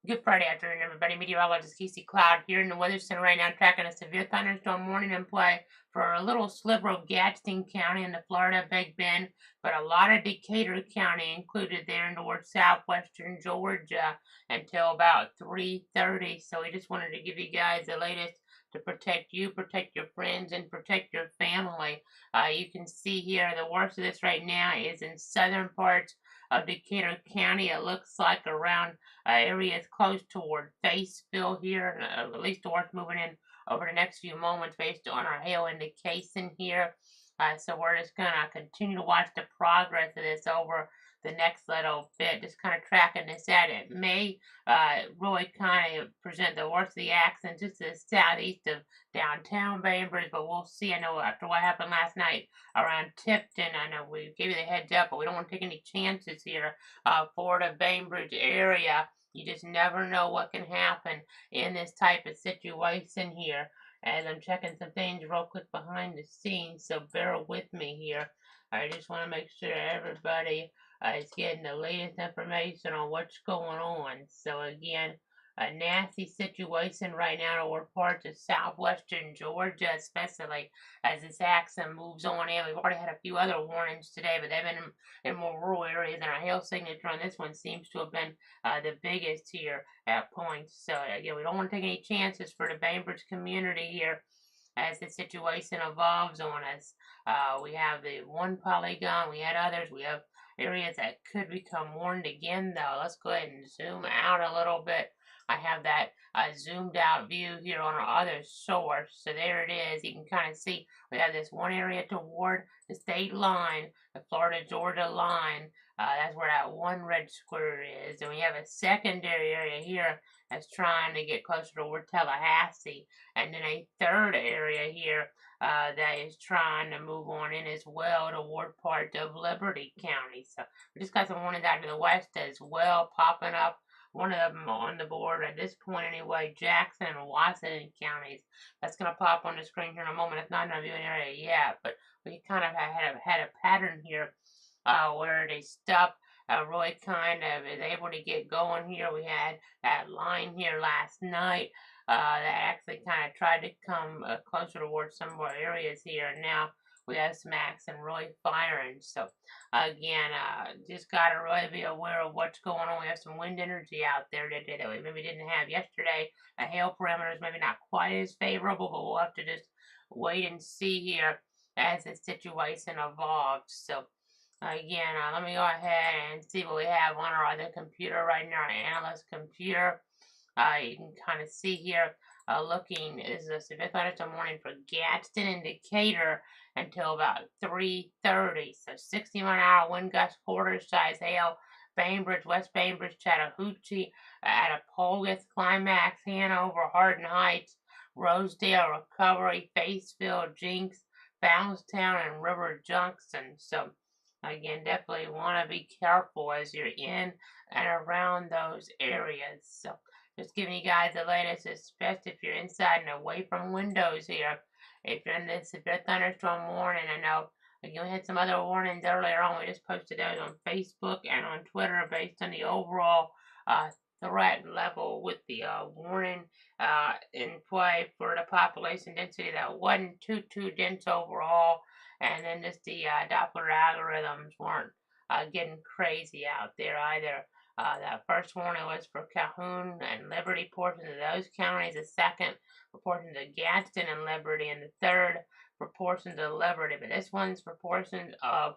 Good Friday afternoon, everybody. Meteorologist Casey Cloud here in the Weather Center right now, tracking a severe thunderstorm warning in play for a little sliver of Gadsden County in the Florida Big Bend, but a lot of Decatur County included there in north southwestern Georgia until about 3:30. So we just wanted to give you guys the latest to protect you, protect your friends, and protect your family. You can see here the worst of this right now is in southern parts of Decatur County. It looks like around areas close toward Faceville here, at least towards moving in over the next few moments based on our hail indication here. So we're just going to continue to watch the progress of this over the next little bit, just kind of tracking this out. It may really kind of present the worst of the accident just to the southeast of downtown Bainbridge, but we'll see. I know after what happened last night around Tipton, I know we gave you the heads up, but we don't want to take any chances here for the Bainbridge area. You just never know what can happen in this type of situation here. As I'm checking some things real quick behind the scenes, so bear with me here. I just want to make sure everybody is getting the latest information on what's going on. So again, a nasty situation right now toward parts of southwestern Georgia, especially as this accident moves on in. We've already had a few other warnings today, but they've been in more rural areas, and our hail signature on this one seems to have been the biggest here at points. So again, we don't want to take any chances for the Bainbridge community here as the situation evolves on us. We have the one polygon, we had others, we have areas that could become warned again though. Let's go ahead and zoom out a little bit. I have that zoomed out view here on our other source. So there it is. You can kind of see we have this one area toward the state line, the Florida-Georgia line. That's where that one red square is. And we have a secondary area here that's trying to get closer toward Tallahassee. And then a third area here that is trying to move on in as well toward part of Liberty County. So we just got some warnings out to the west as well popping up. One of them on the board at this point anyway, Jackson and Washington counties. That's going to pop on the screen here in a moment. It's not in our viewing area yet, but we kind of had a pattern here where the stuff really kind of is able to get going here. We had that line here last night that actually kind of tried to come closer towards some more areas here. And now we have some action really firing. So again, just got to really be aware of what's going on. We have some wind energy out there today that we maybe didn't have yesterday. The hail parameters maybe not quite as favorable, but we'll have to just wait and see here as the situation evolves. So again, let me go ahead and see what we have on our other computer right now, our analyst computer. You can kind of see here, looking, this is a severe thunderstorm warning for Gadsden and Decatur until about 3:30. So 60-mile-an-hour wind gusts, quarter-size hail, Bainbridge, West Bainbridge, Chattahoochee, Attapulgis, Climax, Hanover, Hardin Heights, Rosedale, Recovery, Faceville, Jinx, Blountstown, and River Junction. So again, definitely want to be careful as you're in and around those areas. So just giving you guys the latest, especially if you're inside and away from windows here. If you're in this severe thunderstorm warning, I know again we had some other warnings earlier on. We just posted those on Facebook and on Twitter based on the overall threat level with the warning in play for the population density that wasn't too dense overall, and then just the Doppler algorithms weren't getting crazy out there either. That first warning was for Calhoun and Liberty portions of those counties. The second for portions of Gadsden and Liberty, and the third for portions of Liberty. But this one's for portions of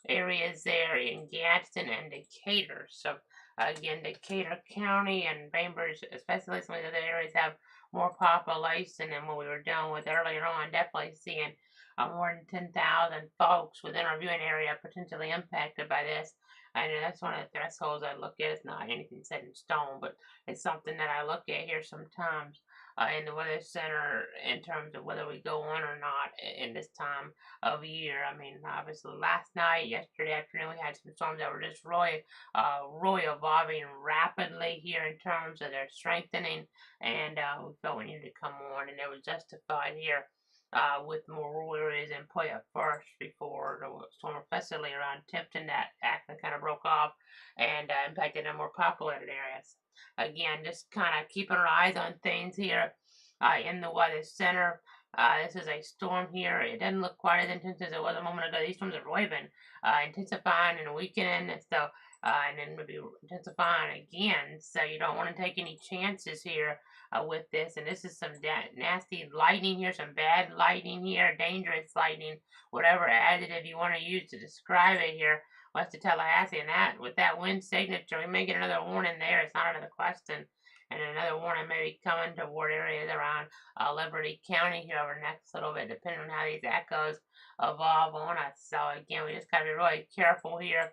areas there in Gadsden and Decatur. So again, Decatur County and Bainbridge, especially some of the other areas, have more population than what we were dealing with earlier on. Definitely seeing more than 10,000 folks within our viewing area potentially impacted by this. I know that's one of the thresholds I look at. It's not anything set in stone, but it's something that I look at here sometimes in the Weather Center in terms of whether we go on or not in this time of year. I mean, obviously last night, yesterday afternoon, we had some storms that were just really evolving rapidly here in terms of their strengthening, and we felt we needed to come on, and it was justified here with more rural areas in play at first before the storm, especially around Tipton, that action kind of broke off and impacted the more populated areas. again, just kind of keeping our eyes on things here in the weather center. This is a storm here. It doesn't look quite as intense as it was a moment ago. These storms have really been intensifying and weakening, and so and then maybe intensifying again. So you don't want to take any chances here with this. And this is some nasty lightning here, some bad lightning here, dangerous lightning, whatever adjective you want to use to describe it here. West of Tallahassee, and that with that wind signature, we may get another warning there. It's not out of the question. And another warning may be coming toward areas around Liberty County here over the next little bit, depending on how these echoes evolve on us. So again, we just got to be really careful here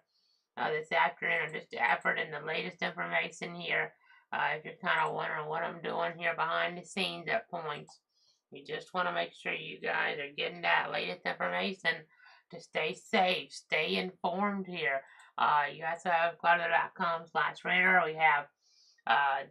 this afternoon. I'm just in the latest information here. If you're kind of wondering what I'm doing here behind the scenes at points, you just want to make sure you guys are getting that latest information to stay safe, stay informed here. You also have cloudweather.com/radar. We have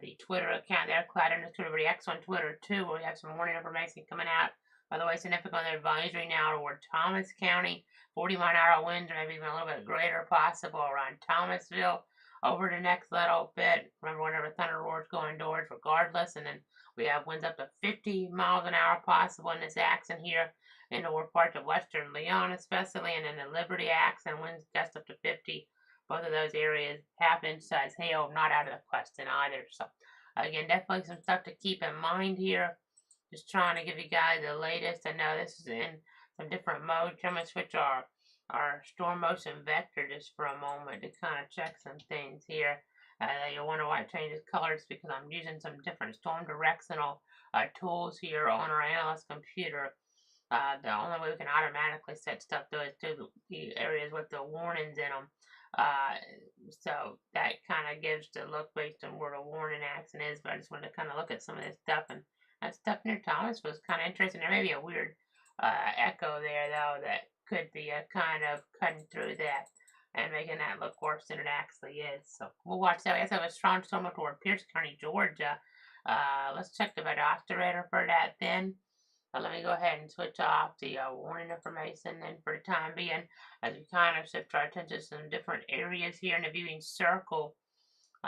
the Twitter account there, Cloud_Liberty X on Twitter too, where we have some warning information coming out. By the way, significant advisory now toward Thomas County, 40-mile-an-hour winds, or maybe even a little bit greater possible around Thomasville. Over the next little bit, remember whenever thunder roars go indoors regardless, and then we have winds up to 50 miles an hour possible in this axis here in the parts of western Leon especially, and in the Liberty axis, winds gust up to 50. Both of those areas have inch-size hail, not out of the question either. So again, definitely some stuff to keep in mind here. Just trying to give you guys the latest. I know this is in some different modes. I'm going to switch our storm motion vector just for a moment to kind of check some things here. You'll wonder why it changes colors, because I'm using some different storm directional tools here on our analyst computer. The only way we can automatically set stuff though is to the areas with the warnings in them. So that kind of gives the look based on where the warning action is. But I just wanted to kind of look at some of this stuff, and that stuff near Thomas was kind of interesting. There may be a weird echo there though that could be kind of cutting through that and making that look worse than it actually is. So we'll watch that. We also have a strong storm up toward Pierce County, Georgia. Let's check the Vedasta radar for that then. Let me go ahead and switch off the warning information then for the time being, as we kind of shift our attention to some different areas here in the viewing circle.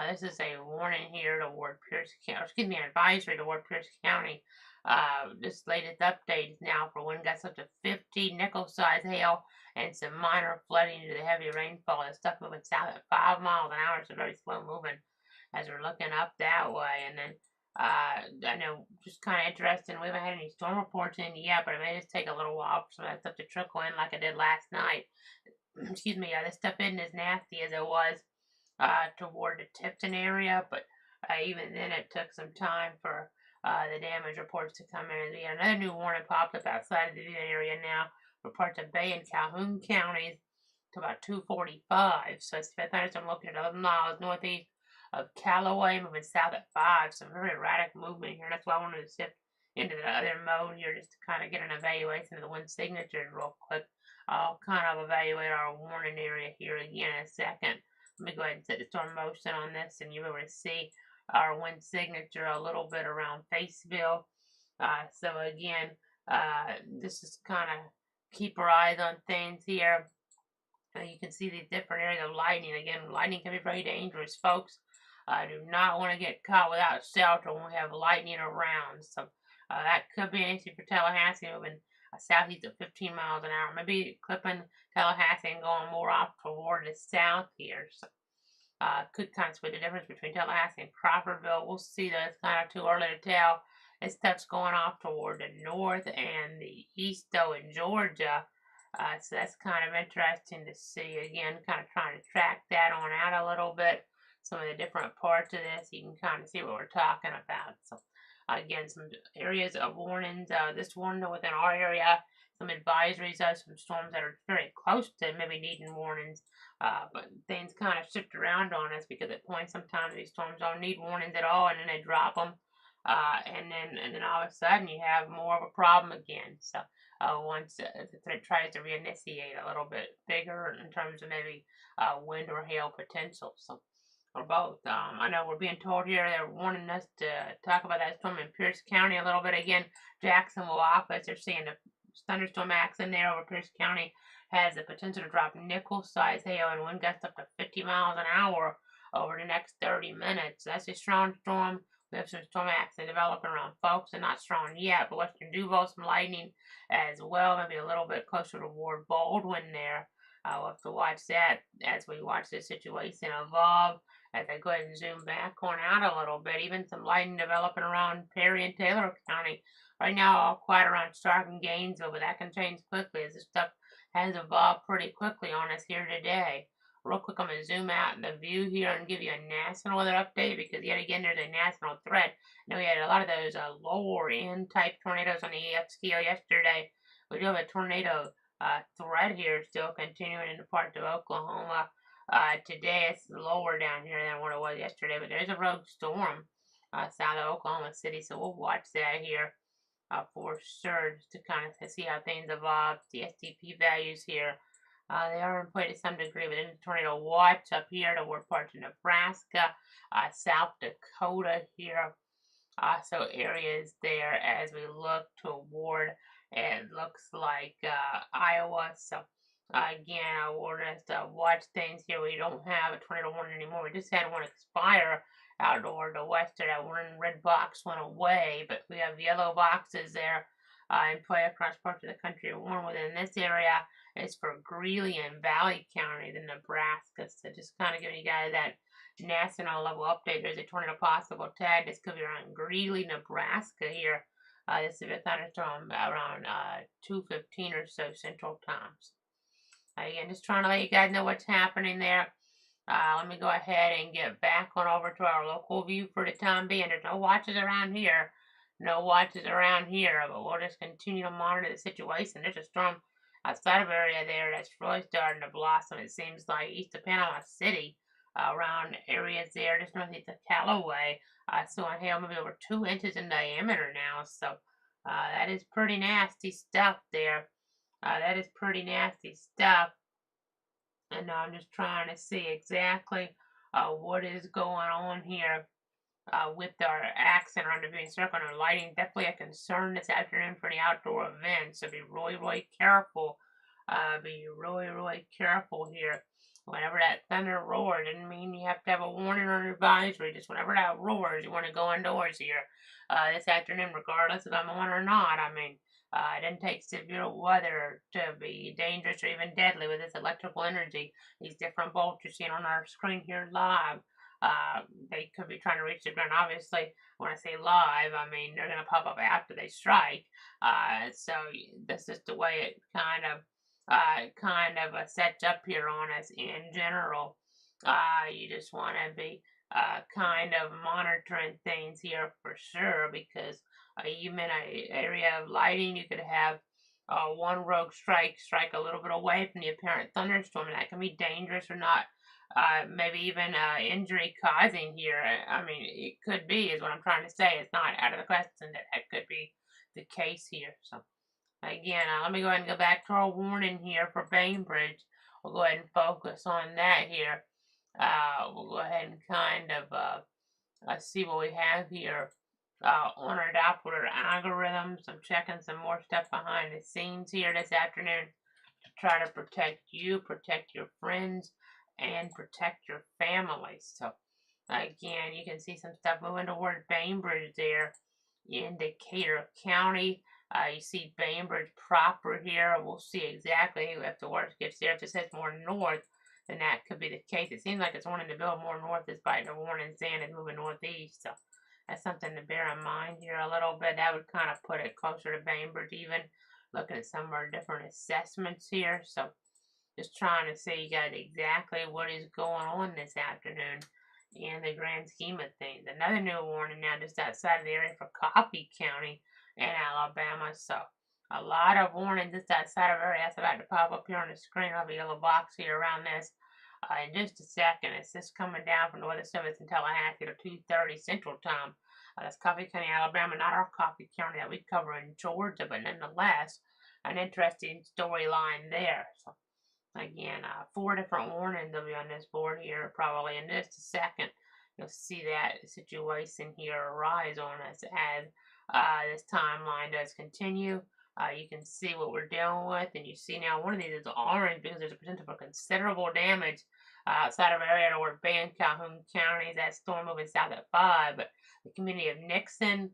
This is a warning here toward Pierce County, excuse me, an advisory toward Pierce County. This latest update is now for wind gusts up to 50, nickel-size hail, and some minor flooding due to the heavy rainfall. This stuff moving south at 5 miles an hour, so very slow moving as we're looking up that way. And then I know, just kind of interesting. We haven't had any storm reports in yet, but it may just take a little while for some of that stuff to trickle in like I did last night. Excuse me, this stuff isn't as nasty as it was toward the Tipton area, but even then it took some time for the damage reports to come in. We had another new warning popped up outside of the viewing area now for parts of Bay and Calhoun counties to about 2:45. So it's thunderstorm located 11 miles northeast of Callaway, moving south at 5. Some very erratic movement here. That's why I wanted to shift into the other mode here, just to kind of get an evaluation of the wind signatures real quick. I'll kind of evaluate our warning area here again in a second. Let me go ahead and set the storm motion on this, and you'll be able to see our wind signature a little bit around Faceville. So again, this is kind of keep our eyes on things here. You can see these different areas of lightning. Again, lightning can be very dangerous, folks. I do not want to get caught without shelter when we have lightning around. So that could be an issue for Tallahassee, moving southeast of 15 miles an hour. Maybe clipping Tallahassee and going more off toward the south here. So could kind of split the difference between Tallahassee and Crawfordville. We'll see though. It's kind of too early to tell. This stuff's going off toward the north and the east though in Georgia. So that's kind of interesting to see. Again, kind of trying to track that on out a little bit. Some of the different parts of this, you can kind of see what we're talking about. So again, some areas of warnings. This one within our area, some advisories, some storms that are very close to maybe needing warnings. But things kind of shift around on us, because at points sometimes these storms don't need warnings at all, and then they drop them. And then all of a sudden you have more of a problem again. So once the threat tries to reinitiate a little bit bigger in terms of maybe wind or hail potential. So, or both. I know we're being told here they're wanting us to talk about that storm in Pierce County a little bit. Again, Jacksonville office, they're seeing the thunderstorm action there over Pierce County has the potential to drop nickel-size hail and wind gusts up to 50 miles an hour over the next 30 minutes. That's a strong storm. We have some storm activity developing around Folkestone, not strong yet, but western Duval, some lightning as well, maybe a little bit closer toward Baldwin there. We'll have to watch that as we watch the situation evolve. As I go ahead and zoom back on out a little bit, even some lightning developing around Perry and Taylor County. Right now, all quiet around Stark and Gainesville, but that can change quickly as this stuff has evolved pretty quickly on us here today. Real quick, I'm going to zoom out in the view here and give you a national weather update because yet again there's a national threat. Now we had a lot of those lower end type tornadoes on the EF scale yesterday. We do have a tornado threat here still continuing in the parts of Oklahoma. Today it's lower down here than what it was yesterday, but there's a rogue storm south of Oklahoma City, so we'll watch that here for sure just to kind of see how things evolve. The STP values here. They are in play to some degree, but in the tornado watch up here toward parts of Nebraska, South Dakota here. So areas there as we look toward, it looks like Iowa. So again, we'll just watch things here. We don't have a tornado warning anymore. We just had one expire out toward the west. That one red box went away, but we have yellow boxes there in play across parts of the country. One within this area is for Greeley and Valley County, the Nebraska. So just kind of giving you guys that national level update. There's a tornado possible tag. This could be around Greeley, Nebraska here. This is a thunderstorm around 2:15 or so Central Times. Again, just trying to let you guys know what's happening there. Let me go ahead and get back on over to our local view for the time being. There's no watches around here. No watches around here, but we'll just continue to monitor the situation. There's a storm outside of area there that's really starting to blossom. It seems like east of Panama City, around areas there, just northeast of Callaway. So on hail maybe over 2 inches in diameter now. So that is pretty nasty stuff there. That is pretty nasty stuff. And I'm just trying to see exactly what is going on here with our accent around the viewing circle and our lighting. Definitely a concern this afternoon for the outdoor events. So be really, really careful. Be really, really careful here. Whenever that thunder roars, doesn't mean you have to have a warning or an advisory. Just whenever that roars, you want to go indoors here this afternoon, regardless if I'm on or not. I mean, it doesn't take severe weather to be dangerous or even deadly with this electrical energy. These different bolts you're seeing on our screen here live, they could be trying to reach the ground. Obviously, when I say live, I mean they're going to pop up after they strike. So this is the way it kind of sets up here on us in general. You just want to be kind of monitoring things here for sure, because even an area of lighting, you could have one rogue strike a little bit away from the apparent thunderstorm, and that can be dangerous or not. Maybe even injury causing here. I mean, it could be, is what I'm trying to say. It's not out of the question that that could be the case here. So again, let me go ahead and go back to our warning here for Bainbridge. We'll go ahead and focus on that here. We'll go ahead and kind of see what we have here on our Doppler algorithms. I'm checking some more stuff behind the scenes here this afternoon to try to protect you, protect your friends, and protect your families. So again, you can see some stuff moving toward Bainbridge there in Decatur County. You see Bainbridge proper here. We'll see exactly if the worst gets there. If it says more north, then that could be the case. It seems like it's wanting to build more north despite the warning saying it's moving northeast. So that's something to bear in mind here a little bit. That would kind of put it closer to Bainbridge even. Looking at some of our different assessments here. So just trying to see you guys exactly what is going on this afternoon in the grand scheme of things. Another new warning now just outside of the area for Coffee County in Alabama. So a lot of warnings just outside of area. That's about to pop up here on the screen. I'll have a yellow box here around this in just a second. It's just coming down from the weather service in Tallahassee at 2:30 Central Time. That's Coffee County, Alabama, not our Coffee County that we cover in Georgia, but nonetheless, an interesting storyline there. So again, 4 different warnings will be on this board here probably in just a second. You'll see that situation here arise on us as this timeline does continue. You can see what we're dealing with, and you see now one of these is orange because there's a potential for considerable damage outside of our area toward Bay Calhoun counties. That storm moving south at 5. But the community of Nixon,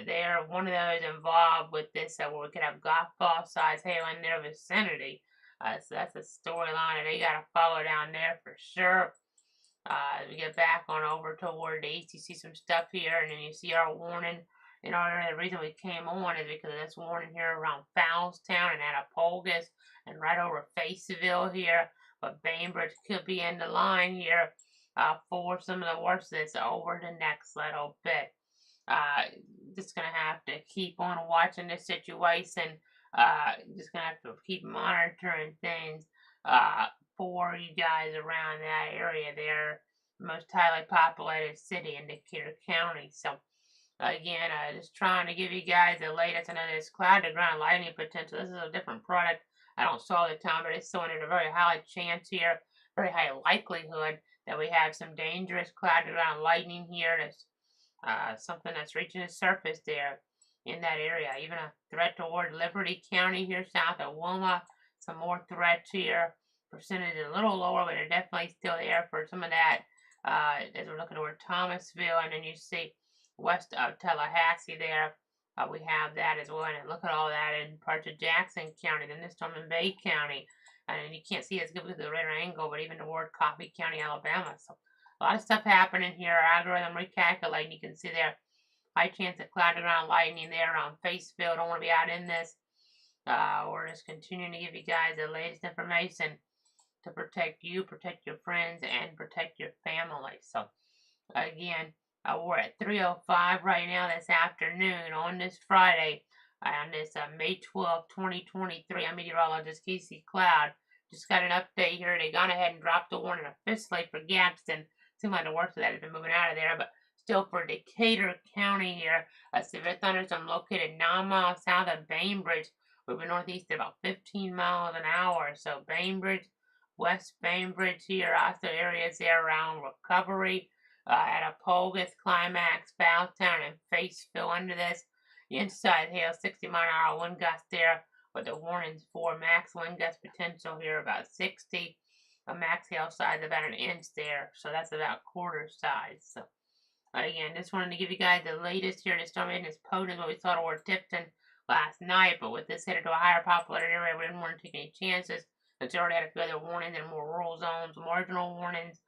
they're one of those involved with this, where we could have golf ball size hail in their vicinity. So that's a storyline that they got to follow down there for sure. As we get back on over toward the east, you see some stuff here, and then you see our warning. In order, the reason we came on is because of this warning here around Fowlestown and Attapulgis and right over Faceville here. But Bainbridge could be in the line here for some of the worst of this over the next little bit. Just gonna have to keep on watching this situation. Just gonna have to keep monitoring things for you guys around that area there. Most highly populated city in Decatur County. So again, just trying to give you guys the latest. I know there's cloud to ground lightning potential. This is a different product I don't show all the time, but it's showing it a very high chance here, very high likelihood that we have some dangerous cloud to ground lightning here. That's something that's reaching the surface there in that area. Even a threat toward Liberty County here south of Wilma. Some more threats here. Percentage is a little lower, but they're definitely still there for some of that. As we're looking toward Thomasville, and then you see west of Tallahassee there. We have that as well, and look at all that in parts of Jackson County, then this storm in Bay County, and you can't see as good with the radar angle, but even toward Coffee County, Alabama. So a lot of stuff happening here. Our algorithm recalculating. You can see there high chance of cloud to ground lightning there around Faceville. Don't want to be out in this. We're just continuing to give you guys the latest information to protect you, protect your friends, and protect your family. So again, we're at 3:05 right now this afternoon on this Friday, on this May 12th, 2023. I'm meteorologist Casey Cloud. Just got an update here. They gone ahead and dropped the warning officially for Gadsden. Seems like the worst of that has been moving out of there, but still for Decatur County here, a severe thunderstorm located 9 miles south of Bainbridge, moving northeast at about 15 miles an hour. So Bainbridge, West Bainbridge here, also areas there around Recovery, Attapulgis, Climax, Bowtown, and Faceville under this. Inside hail, 60-mile-an-hour wind gust there, with the warnings for max wind gust potential here about 60. A max hail size about an inch there, so that's about quarter size. So again, just wanted to give you guys the latest here. The storm isn't as potent as what we saw toward Tipton last night, but with this headed to a higher populated area, we didn't want to take any chances. It's already had a few other warnings in more rural zones, marginal warnings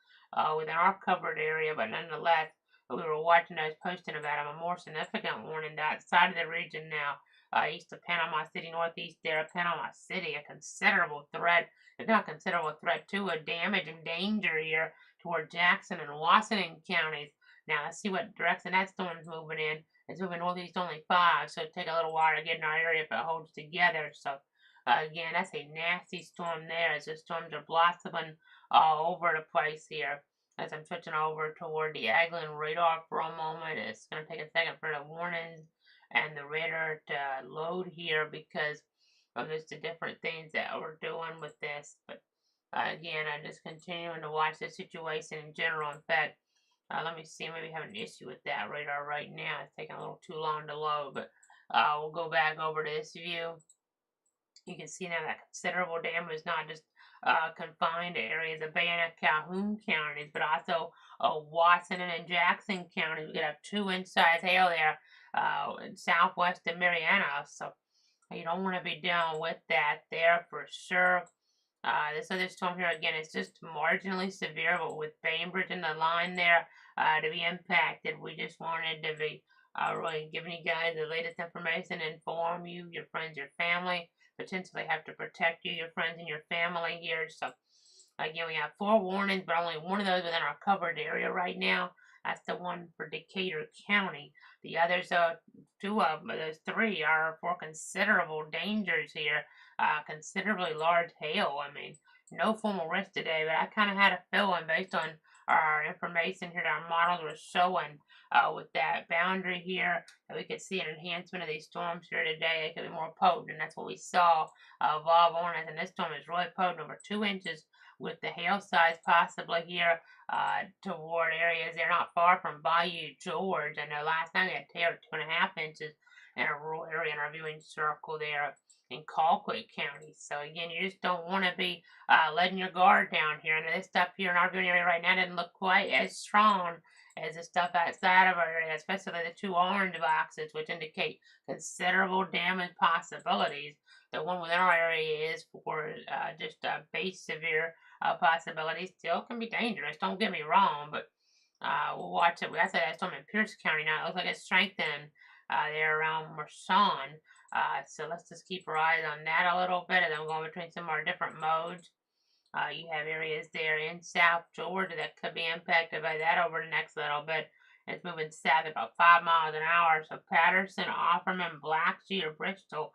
within our covered area, but nonetheless, we were watching those posting about them. A more significant warning outside of the region now, east of Panama City, northeast there of Panama City, a considerable threat, if not considerable threat to a damage and danger here toward Jackson and Washington counties. Now, let's see what direction that storm's moving in. It's moving northeast only 5, so it'll take a little while to get in our area if it holds together. So, again, that's a nasty storm there, as the storms are blossoming all over the place here. As I'm switching over toward the Aglin radar for a moment, it's going to take a second for the warnings and the radar to load here because of just the different things that we're doing with this. But again, I'm just continuing to watch the situation in general. In fact, let me see, maybe have an issue with that radar right now. It's taking a little too long to load, but we'll go back over to this view. You can see now that considerable damage is not just confined to areas of Bay and Calhoun counties, but also Washington and Jackson counties. We could have 2-inch size hail there in southwest of Mariana, so you don't want to be dealing with that there for sure. This other storm here, again, is just marginally severe, but with Bainbridge in the line there to be impacted, we just wanted to be really giving you guys the latest information, inform you, your friends, your family, potentially have to protect you, your friends, and your family here. So, again, we have 4 warnings, but only one of those within our covered area right now. That's the one for Decatur County. The others, 2 of them, those 3 are for considerable dangers here. Considerably large hail. I mean, no formal risk today, but I kind of had a feeling based on our information here that our models were showing with that boundary here that we could see an enhancement of these storms here today. They could be more potent, and that's what we saw evolve on us. And this storm is really potent, over 2 inches with the hail size possibly here toward areas. They're not far from Bayou George. I know last night we had hail 2.5 inches in a rural area in our viewing circle there in Colquitt County. So again, you just don't want to be letting your guard down here. And this stuff here in our viewing area right now doesn't look quite as strong as the stuff outside of our area, especially the two orange boxes, which indicate considerable damage possibilities. The one within our area is for just base severe possibilities. Still can be dangerous, don't get me wrong, but we'll watch it. We got that storm in Pierce County now. It looks like it's strengthened there around Mercon. So let's just keep our eyes on that a little bit, and then we'll go between some of our different modes. You have areas there in South Georgia that could be impacted by that over the next little bit. It's moving south about 5 miles an hour. So Patterson, Offerman, Blackshear, or Bristol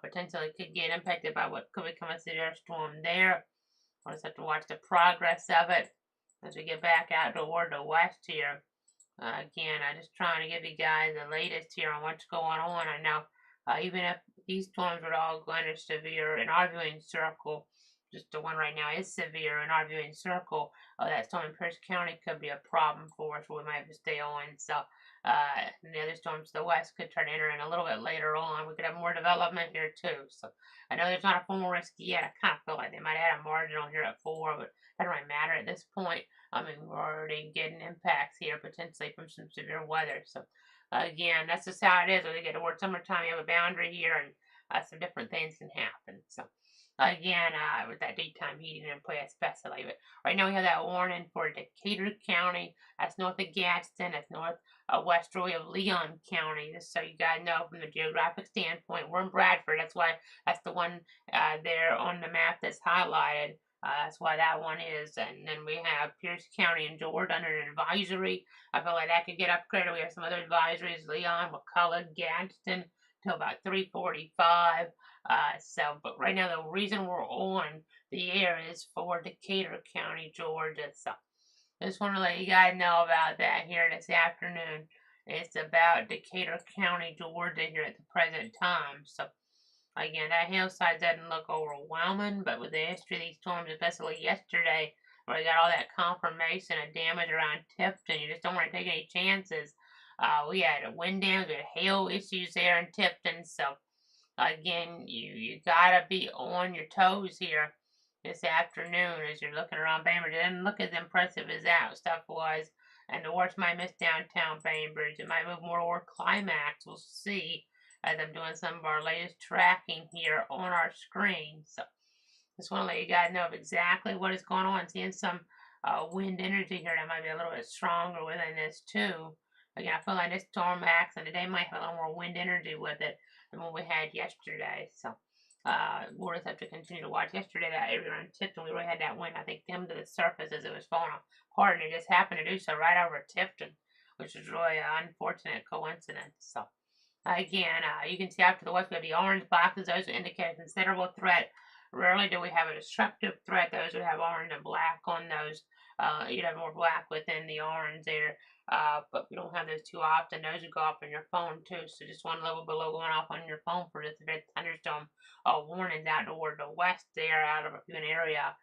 potentially could get impacted by what could become a severe storm there. We'll just have to watch the progress of it as we get back out toward the west here. Again, I'm just trying to give you guys the latest here on what's going on. I know even if these storms are all going to severe in our viewing circle, just the one right now is severe in our viewing circle, that storm in Pierce County could be a problem for us. We might have to stay on. So the other storms to the west could try to enter in a little bit later on. We could have more development here too. So I know there's not a formal risk yet. I kind of feel like they might add a marginal here at 4, but it doesn't really matter at this point. I mean, we're already getting impacts here potentially from some severe weather. So again, that's just how it is. When we get toward summertime, you have a boundary here, and some different things can happen. So again, with that daytime heating in play especially. But right now we have that warning for Decatur County. That's north of Gadsden. That's north westerly of Leon County. Just so you guys know from the geographic standpoint, we're in Bradford. That's why that's the one there on the map that's highlighted. That's why that one is. And then we have Pierce County and Georgia under an advisory. I feel like that could get upgraded. We have some other advisories, Leon, McCullough, Gadsden, till about 3:45. But right now the reason we're on the air is for Decatur County, Georgia. So just want to let you guys know about that here this afternoon. It's about Decatur County, Georgia here at the present time. So again, that hillside doesn't look overwhelming, but with the history of these storms, especially yesterday, where we got all that confirmation of damage around Tifton, you just don't want to take any chances. We had wind damage, we had hail issues there in Tifton, so again, you gotta be on your toes here this afternoon as you're looking around Bainbridge. It doesn't look as impressive as that stuff was, and the worst might miss downtown Bainbridge. It might move more toward Climax. We'll see as I'm doing some of our latest tracking here on our screen. So just want to let you guys know of exactly what is going on. Seeing some wind energy here that might be a little bit stronger within this too. Again, I feel like this storm acts and today might have a little more wind energy with it than what we had yesterday. So we'll just have to continue to watch. Yesterday, that area around Tifton, we really had that wind, I think, come to the surface as it was falling apart, and it just happened to do so right over Tifton, which is really an unfortunate coincidence. So again, you can see out to the west, we have the orange boxes. Those indicate a considerable threat. Rarely do we have a destructive threat. Those would have orange and black on those. You'd have more black within the orange there. But we don't have those too often. Those would go off on your phone too. So just one level below going off on your phone for this thunderstorm warnings out toward the west there out of an area.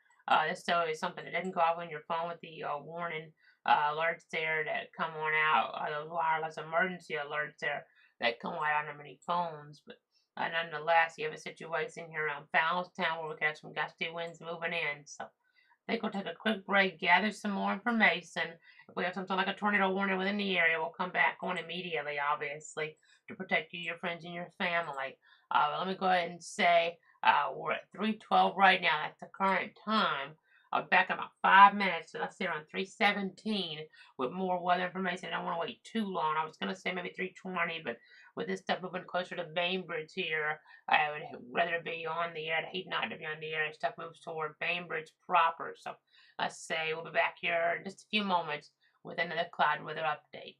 This though is something that didn't go off on your phone with the warning alerts there that come on out. Those wireless emergency alerts there that come right on many phones. But nonetheless, you have a situation here around Fowlestown where we got some gusty winds moving in. So I think we'll take a quick break, gather some more information. If we have something like a tornado warning within the area, we'll come back on immediately, obviously, to protect you, your friends, and your family. Let me go ahead and say we're at 3:12 right now. That's the current time. I'll be back in about 5 minutes, so let's say around 3:17 with more weather information. I don't want to wait too long. I was going to say maybe 3:20, but with this stuff moving closer to Bainbridge here, I would rather be on the air. I'd hate not to be on the air. Stuff moves toward Bainbridge proper. So let's say we'll be back here in just a few moments with another cloud weather update.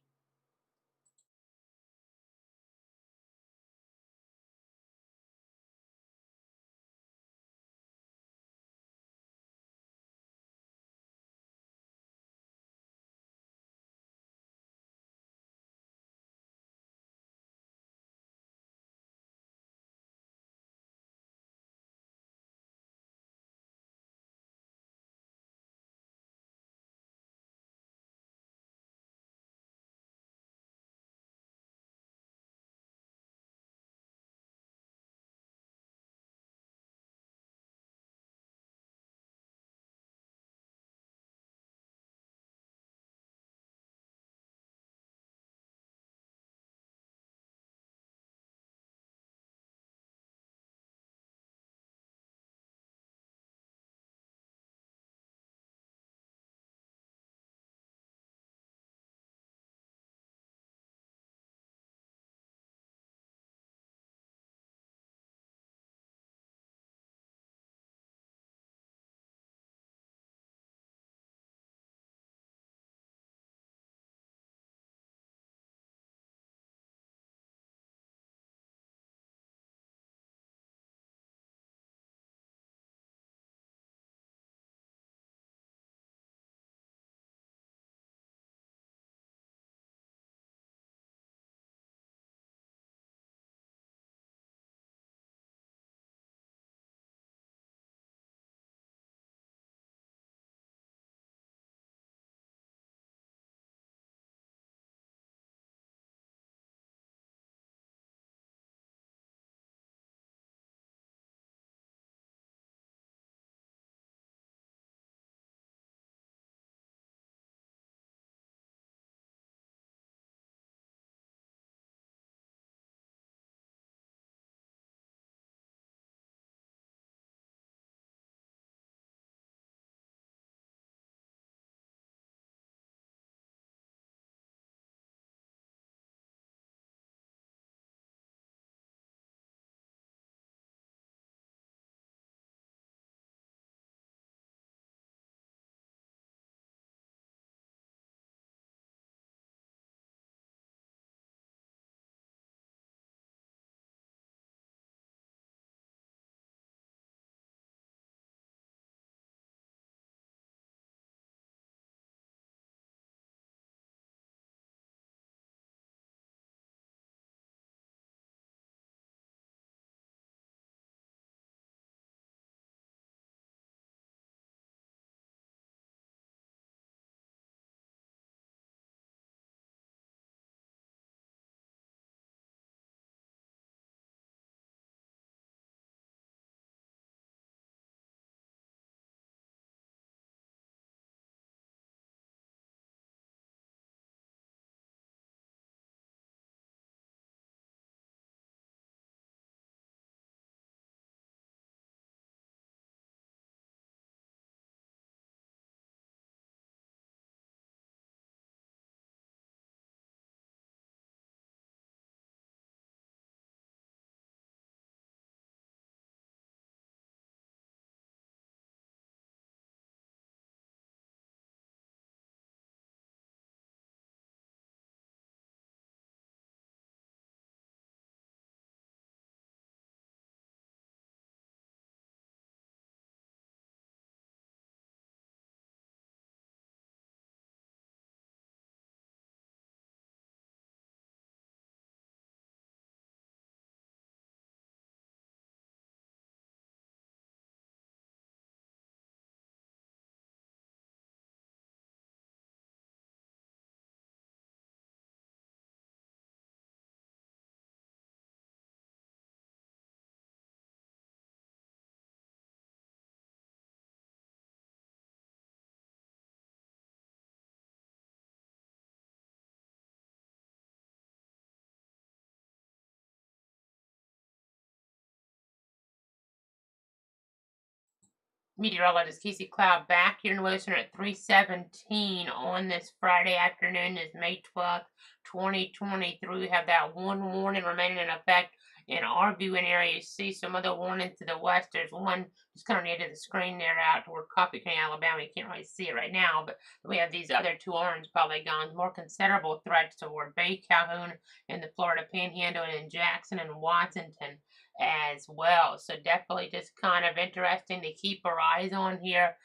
Meteorologist Casey Cloud back here in the Weather Center at 3:17 on this Friday afternoon. Is May 12th, 2023. We have that one warning remaining in effect in our viewing area. You see some other warnings to the west. There's one just kind of near to the screen there out toward Coffee County, Alabama. You can't really see it right now, but we have these other two orange polygons, more considerable threats toward Bay Calhoun in the Florida Panhandle and in Jackson and Washington as well. So definitely just kind of interesting to keep our eyes on here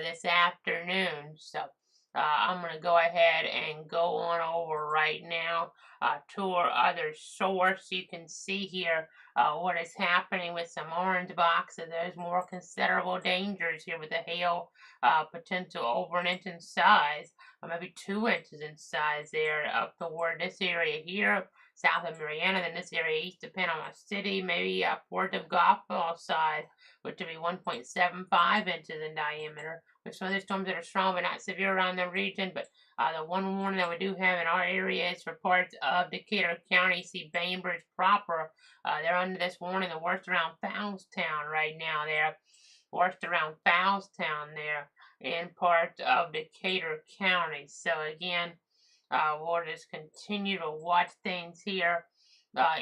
this afternoon. So I'm going to go ahead and go on over right now to our other source. You can see here what is happening with some orange boxes. There's more considerable dangers here with the hail potential over an inch in size, maybe 2 inches in size there up toward this area here south of Mariana, then this area east of Panama City, maybe upwards of Golfball size, which would be 1.75 inches in diameter. With some other storms that are strong but not severe around the region, but the one warning that we do have in our area is for parts of Decatur County. See Bainbridge proper. They're under this warning. The worst around Fowlestown right now. They're worst around Fowlestown there in parts of Decatur County. So again, we'll just continue to watch things here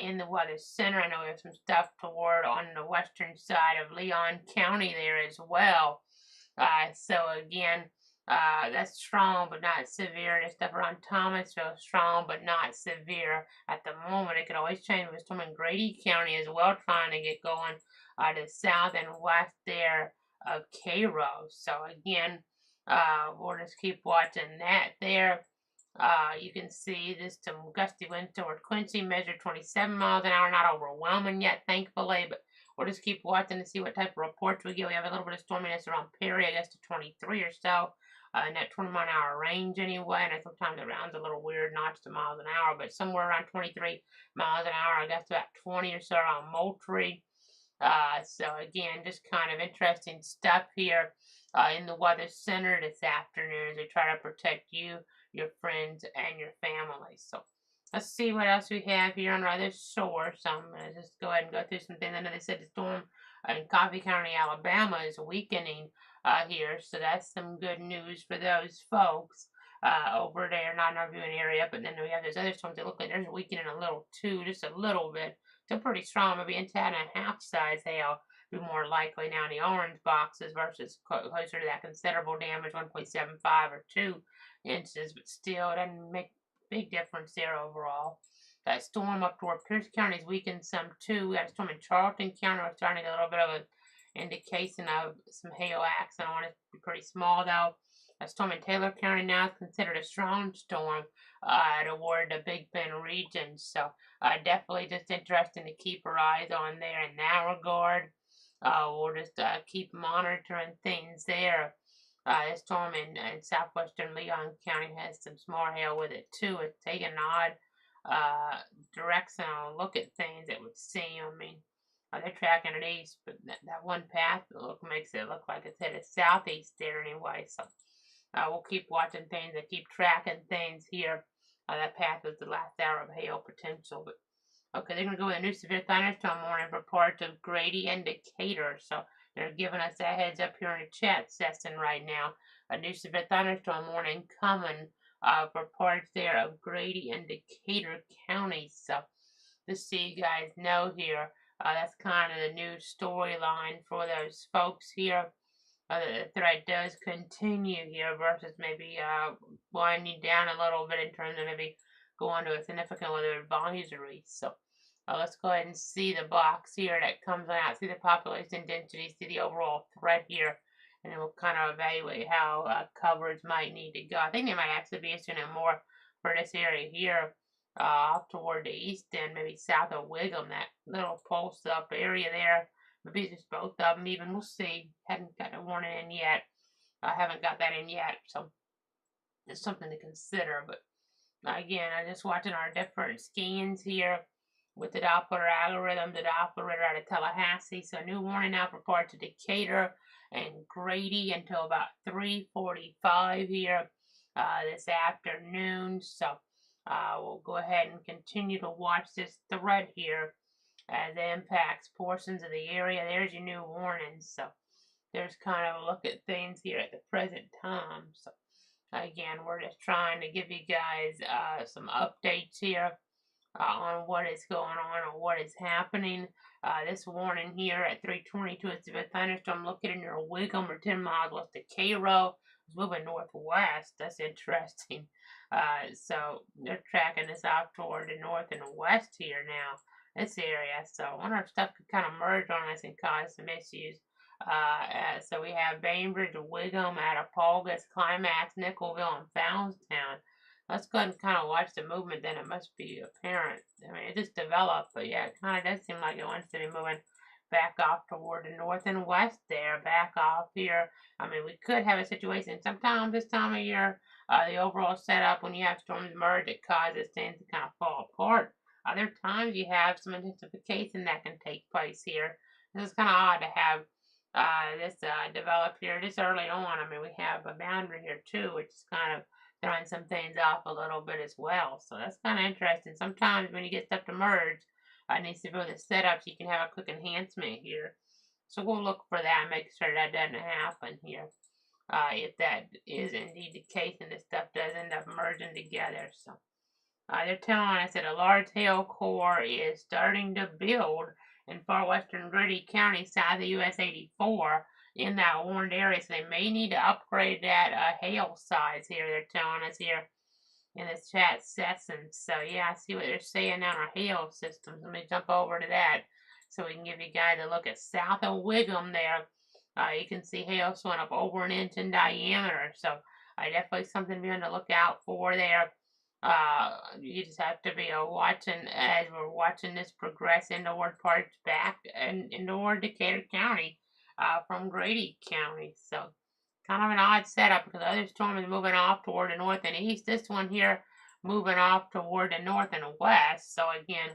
in the Weather Center. I know we have some stuff toward on the western side of Leon County there as well. So again, that's strong but not severe. There's stuff around Thomasville, strong but not severe at the moment. It could always change with storm in Grady County as well, trying to get going to the south and west there of Cairo. So again, we'll just keep watching that there. You can see this some gusty winds toward Quincy, measured 27 miles an hour, not overwhelming yet, thankfully, but we'll just keep watching to see what type of reports we get. We have a little bit of storminess around Perry, I guess to 23 or so, in that 20-mile-an-hour range anyway, and sometimes it rounds a little weird, notch to miles an hour, but somewhere around 23 miles an hour, I guess about 20 or so around Moultrie. So again, just kind of interesting stuff here in the Weather Center this afternoon as we try to protect you, your friends, and your family. So let's see what else we have here on our other source. I'm going to just go ahead and go through some things. I know they said the storm in Coffee County, Alabama is weakening here, so that's some good news for those folks over there, not in our viewing area. But then we have those other storms that look like they're weakening a little too, just a little bit. Still pretty strong, maybe inch and a half size hail be more likely now in the orange boxes versus closer to that considerable damage, 1.75 or 2 inches, but still it doesn't make a big difference there overall. That storm up toward Pierce County is weakened some too. We got a storm in Charlton County. We're starting to get a little bit of an indication of some hail action on it. Be pretty small though. A storm in Taylor County now is considered a strong storm toward the Big Bend region. So definitely just interesting to keep our eyes on there in that regard. We'll just keep monitoring things there. This storm in southwestern Leon County has some small hail with it too. It's taking an odd directional look at things, it would seem. I mean, they're tracking it east, but that one path makes it look like it's headed southeast there anyway. So we'll keep watching things and keep tracking things here. That path is the last hour of hail potential, but okay, they're going to go with a new severe thunderstorm warning for parts of Grady and Decatur. So they're giving us a heads up here in the chat session right now. A new severe thunderstorm warning coming for parts there of Grady and Decatur counties. So just so you guys know here, that's kind of the new storyline for those folks here. The threat does continue here versus maybe winding down a little bit in terms of maybe going to a significant weather advisory. So let's go ahead and see the box here that comes out, see the population density, see the overall threat here, and then we'll kind of evaluate how coverage might need to go. I think they might actually be issuing more for this area here up toward the east end, maybe south of Wiggum, that little pulse up area there. Maybe just both of them even. We'll see. Hadn't got a warning in yet. I haven't got that in yet, so it's something to consider. But again, I'm just watching our different scans here with the Doppler algorithm, the Doppler radar out of Tallahassee. So new warning now for parts of Decatur and Grady until about 3:45 here this afternoon. So we'll go ahead and continue to watch this thread here as it impacts portions of the area. There's your new warning. So there's kind of a look at things here at the present time. So again, we're just trying to give you guys some updates here on what is going on or what is happening. This warning here at 3:22, it's a thunderstorm located near Wiggum or 10 miles west of Cairo. It's moving northwest. That's interesting. So they're tracking this out toward the north and west here now, this area. So I wonder if stuff could kind of merge on us and cause some issues. So we have Bainbridge, Wiggum, Attapulgis, Climax, Nickelville, and Founstown. Let's go ahead and kind of watch the movement, then it must be apparent. I mean, it just developed, but yeah, it kind of does seem like it wants to be moving back off toward the north and west there, back off here. I mean, we could have a situation sometimes this time of year, the overall setup, when you have storms merge, it causes things to kind of fall apart. Other times you have some intensification that can take place here. This is kind of odd to have this develop here this early on. I mean, we have a boundary here too, which is kind of throwing some things off a little bit as well. So that's kind of interesting. Sometimes when you get stuff to merge, it needs to be the setup so you can have a quick enhancement here. So we'll look for that and make sure that doesn't happen here. If that is indeed the case and this stuff does end up merging together. So they're telling us that a large hail core is starting to build in far western Grady County, south of US 84, in that warned area. So they may need to upgrade that hail size here. They're telling us here in this chat session. So yeah, I see what they're saying on our hail systems. Let me jump over to that so we can give you guys a look at south of Wiggum there. You can see hail swelling up over an inch in diameter. So definitely something to be on the lookout for there. You just have to be watching as we're watching this progress toward parts back and toward Decatur County from Grady County. So kind of an odd setup because the other storm is moving off toward the north and east. This one here moving off toward the north and west. So again,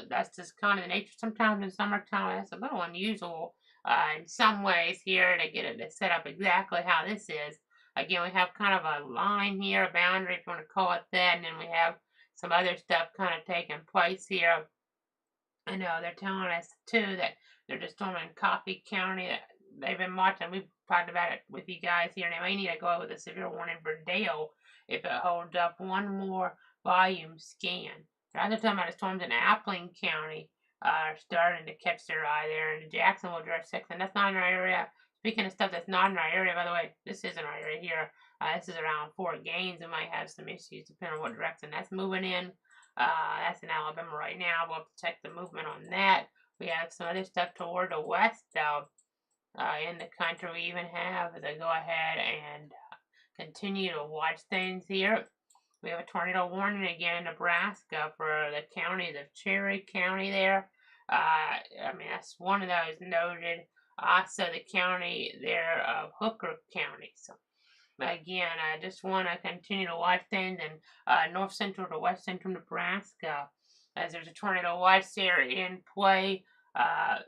that's just kind of the nature. Sometimes in summertime, that's a little unusual in some ways here to get it to set up exactly how this is. Again, we have kind of a line here, a boundary, if you want to call it that, and then we have some other stuff kind of taking place here. I know they're telling us, too, that they're just storming Coffee County. They've been watching. We've talked about it with you guys here, and they may need to go out with a severe warning for Dale if it holds up one more volume scan. They're also talking about the storms in Appling County are starting to catch their eye there, and Jacksonville jurisdiction. That's not in our area. Speaking of stuff that's not in our area, by the way, this isn't our area here. This is around Fort Gaines. We might have some issues depending on what direction that's moving in. That's in Alabama right now. We'll have to check the movement on that. We have some other stuff toward the west, though, in the country. We even have, as I go ahead and continue to watch things here, we have a tornado warning again in Nebraska for the counties of Cherry County there. I mean, that's one of those noted. Also, the county there of Hooker County. So, again, I just want to continue to watch things in north central to west central Nebraska as there's a tornado watch there in play.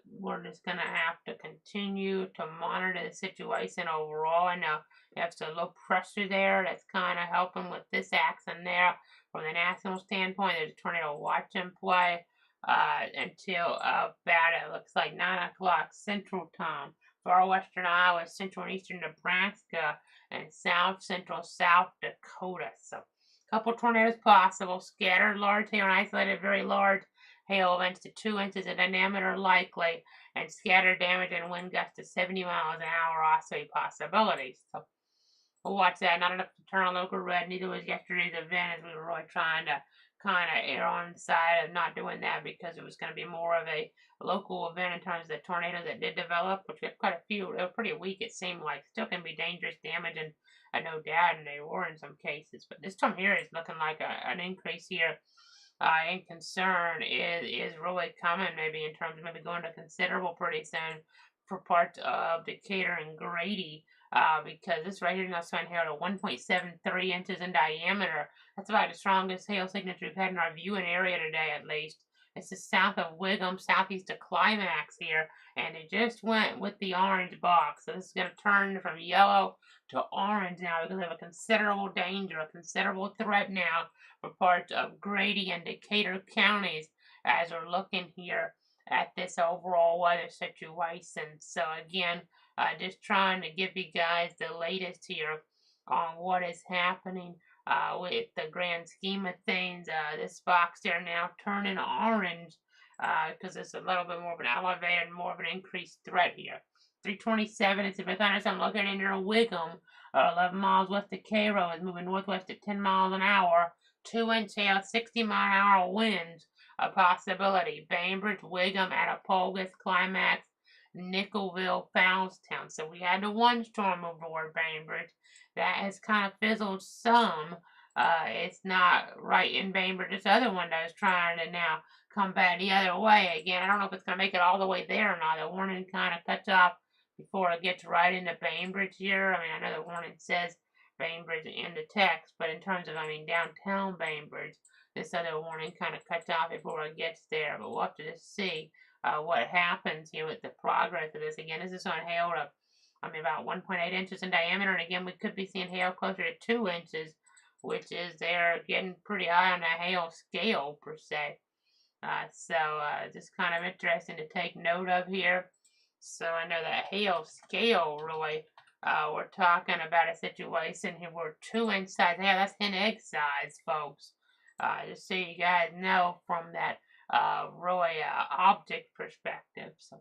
We're just going to have to continue to monitor the situation overall. I know you have some low pressure there that's kind of helping with this action there. From the national standpoint, there's a tornado watch in play until about, it looks like 9 o'clock Central Time. Far western Iowa, central and eastern Nebraska, and south central South Dakota. So, a couple tornadoes possible. Scattered large hail and isolated very large hail events to 2 inches in diameter likely, and scattered damage and wind gusts to 70 miles an hour also a possibility. So, we'll watch that. Not enough to turn on local red. Neither was yesterday's event, as we were really trying to kind of err on the side of not doing that because it was going to be more of a local event in terms of the tornadoes that did develop, which we have quite a few. They were pretty weak, it seemed like. Still can be dangerous damage, and no doubt, and they were in some cases. But this storm here is looking like an increase here. And concern is really coming, maybe in terms of maybe going to considerable pretty soon for parts of Decatur and Grady. Because this right here is now showing hail to 1.73 inches in diameter. That's about the strongest hail signature we've had in our viewing area today, at least. This is south of Wiggum, southeast of Climax here, and it just went with the orange box. So this is going to turn from yellow to orange now because we have a considerable danger, a considerable threat now for parts of Grady and Decatur counties as we're looking here at this overall weather situation. So again, just trying to give you guys the latest here on what is happening with the grand scheme of things. This box here now turning orange because it's a little bit more of an elevated, more of an increased threat here. 327, it's a thunderstorm located near Wiggum, 11 miles west of Cairo, is moving northwest at 10 miles an hour, 2-inch hail, 60-mile-an-hour winds, a possibility. Bainbridge, Wiggum, Attapulgis, Climax, Nickelville, Founstown. So we had the one storm move toward Bainbridge. That has kind of fizzled some. It's not right in Bainbridge. This other one that is trying to now come back the other way again. I don't know if it's going to make it all the way there or not. The warning kind of cuts off before it gets right into Bainbridge here. I mean, I know the warning says Bainbridge in the text, but in terms of, downtown Bainbridge, this other warning kind of cuts off before it gets there. But we'll have to just see what happens here with the progress of this. Again, this is on hail to, about 1.8 inches in diameter, and again, we could be seeing hail closer to 2 inches, which is they're getting pretty high on the hail scale, per se. Just kind of interesting to take note of here. So I know that hail scale really, we're talking about a situation here where 2-inch size hail, that's hen egg size, folks. Just so you guys know from that really object perspective. So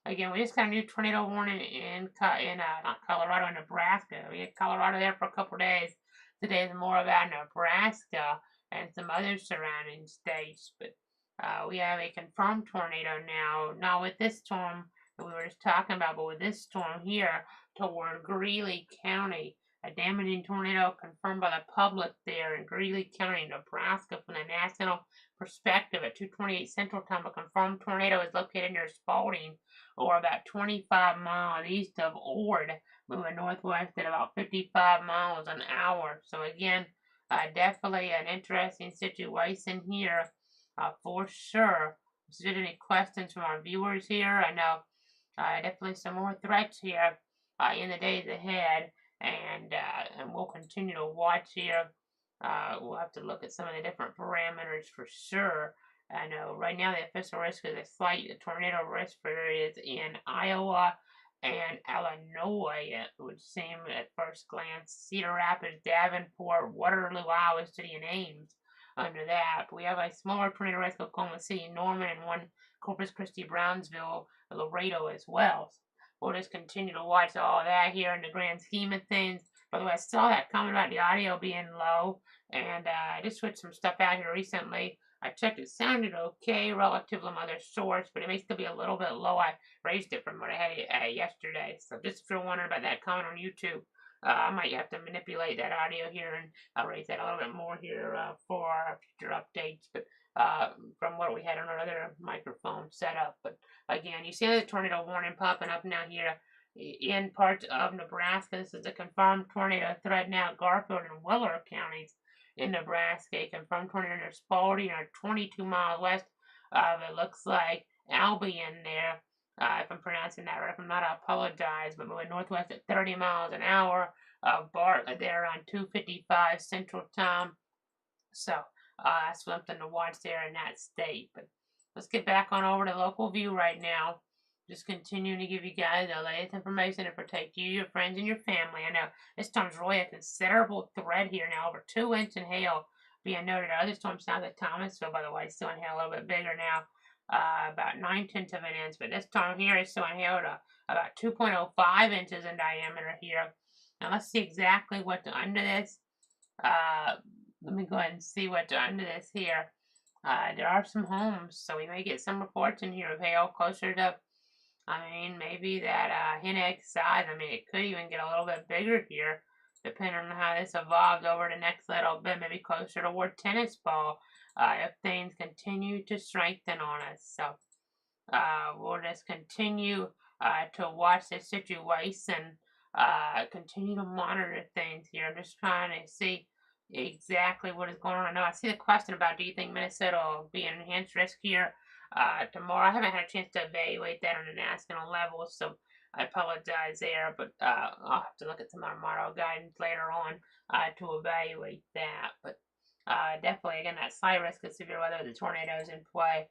again, we just got a new tornado warning in not Colorado, in Nebraska. We had Colorado there for a couple days. Today is more about Nebraska and some other surrounding states, but we have a confirmed tornado now, not with this storm that we were just talking about, but with this storm here toward Greeley County. A damaging tornado confirmed by the public there in Greeley County, Nebraska. From the national perspective, at 2:28 Central Time, a confirmed tornado is located near Spalding, or about 25 miles east of Ord, moving northwest at about 55 miles an hour. So again, definitely an interesting situation here. For sure. If there's any questions from our viewers here, I know definitely some more threats here in the days ahead, and we'll continue to watch here. We'll have to look at some of the different parameters for sure. I know right now the official risk is a slight tornado risk for areas in Iowa and Illinois. It would seem at first glance. Cedar Rapids, Davenport, Waterloo, Iowa City, and Ames. Under that, we have a smaller tornado risk of Oklahoma City, Norman, and one Corpus Christi, Brownsville, Laredo as well. So we'll just continue to watch all that here in the grand scheme of things. By the way, I saw that comment about the audio being low, and I just switched some stuff out here recently. I checked, it sounded okay relative to some other source, but it may still be a little bit low. I raised it from what I had yesterday. So just if you're wondering about that comment on YouTube, I might have to manipulate that audio here, and I'll raise that a little bit more here for our future updates. But from what we had on our other microphone setup. But again, you see the tornado warning popping up now here in parts of Nebraska. This is a confirmed tornado threat now. Garfield and Willer counties in Nebraska. A confirmed tornado near Spalding, or 22 miles west of, it looks like, Albion there. If I'm pronouncing that right, if I'm not, I apologize, but moving northwest at 30 miles an hour. Bartlett there on 2:55 Central Time. So that's something to watch there in that state. But let's get back on over to local view right now. Just continuing to give you guys the latest information to protect you, your friends, and your family. I know this storm's really a considerable threat here now, over 2 inches in hail being noted. Other storms south of Thomasville, by the way, still in hail a little bit bigger now. About 9/10 of an inch, but this storm here is still in hail to about 2.05 inches in diameter here. Now let's see exactly what's under this. Let me go ahead and see what's under this here. There are some homes, so we may get some reports in here of hail closer to, maybe that hen egg size. It could even get a little bit bigger here, depending on how this evolves over the next little bit, maybe closer toward tennis ball, if things continue to strengthen on us. So we'll just continue to watch this situation, continue to monitor things here. I'm just trying to see exactly what is going on. I know I see the question about, do you think Minnesota will be an enhanced risk here tomorrow? I haven't had a chance to evaluate that on a national level, so I apologize there, but I'll have to look at some of our model guidance later on to evaluate that. But definitely, again, that slight risk of severe weather, the tornadoes in play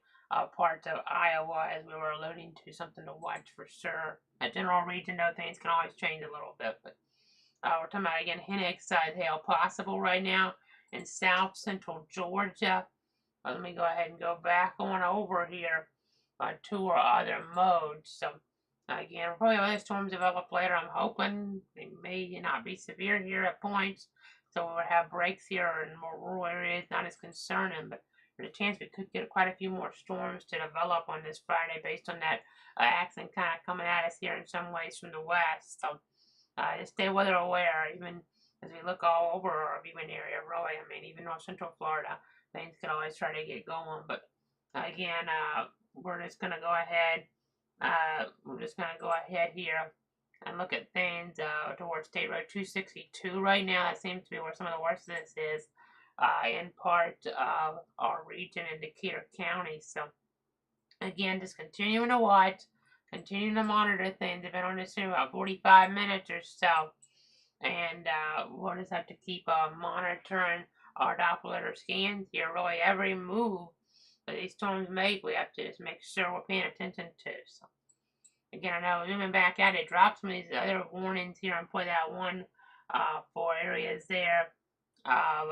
parts of Iowa, as we were alluding to, something to watch for sure. A general region, though, things can always change a little bit, but we're talking about, again, Hennick-sized hail possible right now in south central Georgia. Let me go ahead and go back on over here to our other modes. So, again, probably other storms develop later. I'm hoping they may not be severe here at points. So we would have breaks here in more rural areas, not as concerning, but there's a chance we could get quite a few more storms to develop on this Friday based on that accent kind of coming at us here in some ways from the west. So just stay weather aware, even as we look all over our viewing area, really. I mean, even North Central Florida, things can always try to get going. But again, we're just going to go ahead. Here and look at things towards State Road 262 right now. That seems to be where some of the worst of this is in part of our region in Decatur County. So, again, just continuing to watch, continuing to monitor things. They've been on this for about 45 minutes or so. And we'll just have to keep monitoring our Doppler scans here. Really, every move that these storms make, we have to just make sure we're paying attention to. So, again, I know zooming back out, it dropped some of these other warnings here and put that one for areas there of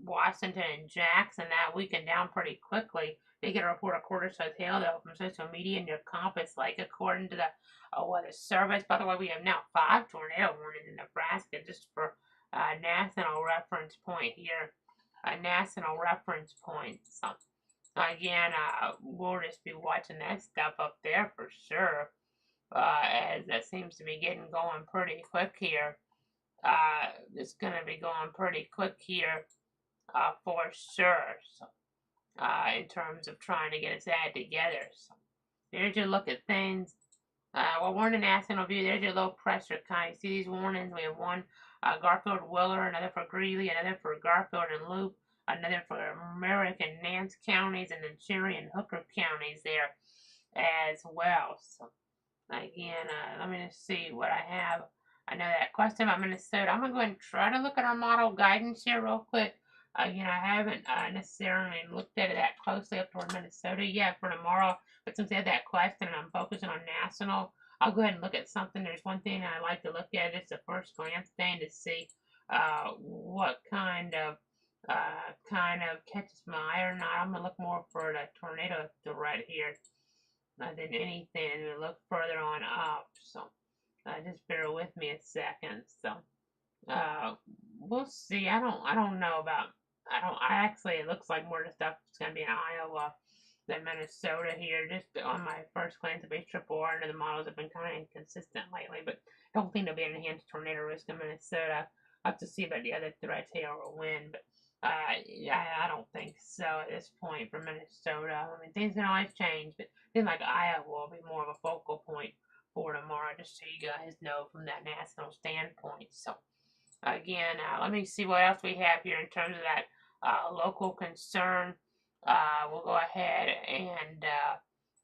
Washington and Jackson that weakened down pretty quickly. They get a report of quarter-size hail though from social media and their compass, like according to the Weather Service. By the way, we have now 5 tornado warnings in Nebraska, just for national reference point here. A national reference point. So, again, we'll just be watching that stuff up there for sure. As that seems to be getting going pretty quick here. It's going to be going pretty quick here for sure. So, in terms of trying to get its ad together. So, there's your look at things. Well, we're in a national view. There's your low pressure kind. You see these warnings? We have one Garfield Willer, another for Greeley, another for Garfield and Loop, another for Merrick and Nance counties, and then Cherry and Hooker counties there as well. So, again, let me just see what I have. I know that question about Minnesota. I'm going to go ahead and try to look at our model guidance here real quick. Again, I haven't necessarily looked at it that closely up toward Minnesota yet for tomorrow. But since I had that question and I'm focusing on national, I'll go ahead and look at something. There's one thing I like to look at. It's a first glance thing to see what kind of catches my eye or not. I'm going to look more for the tornado threat here than anything, and we look further on up. So just bear with me a second. So we'll see. I don't know about. It looks like more of the stuff is going to be in Iowa than Minnesota here. Just on my first glance of HRRR, and the models have been kind of inconsistent lately, but I don't think there'll be an enhanced tornado risk in Minnesota. I'll have to see about the other threats, hail or wind, but I don't think so at this point for Minnesota. I mean, things can always change, but things like Iowa will be more of a focal point for tomorrow, just so you guys know from that national standpoint. So, again, let me see what else we have here in terms of that local concern. We'll go ahead and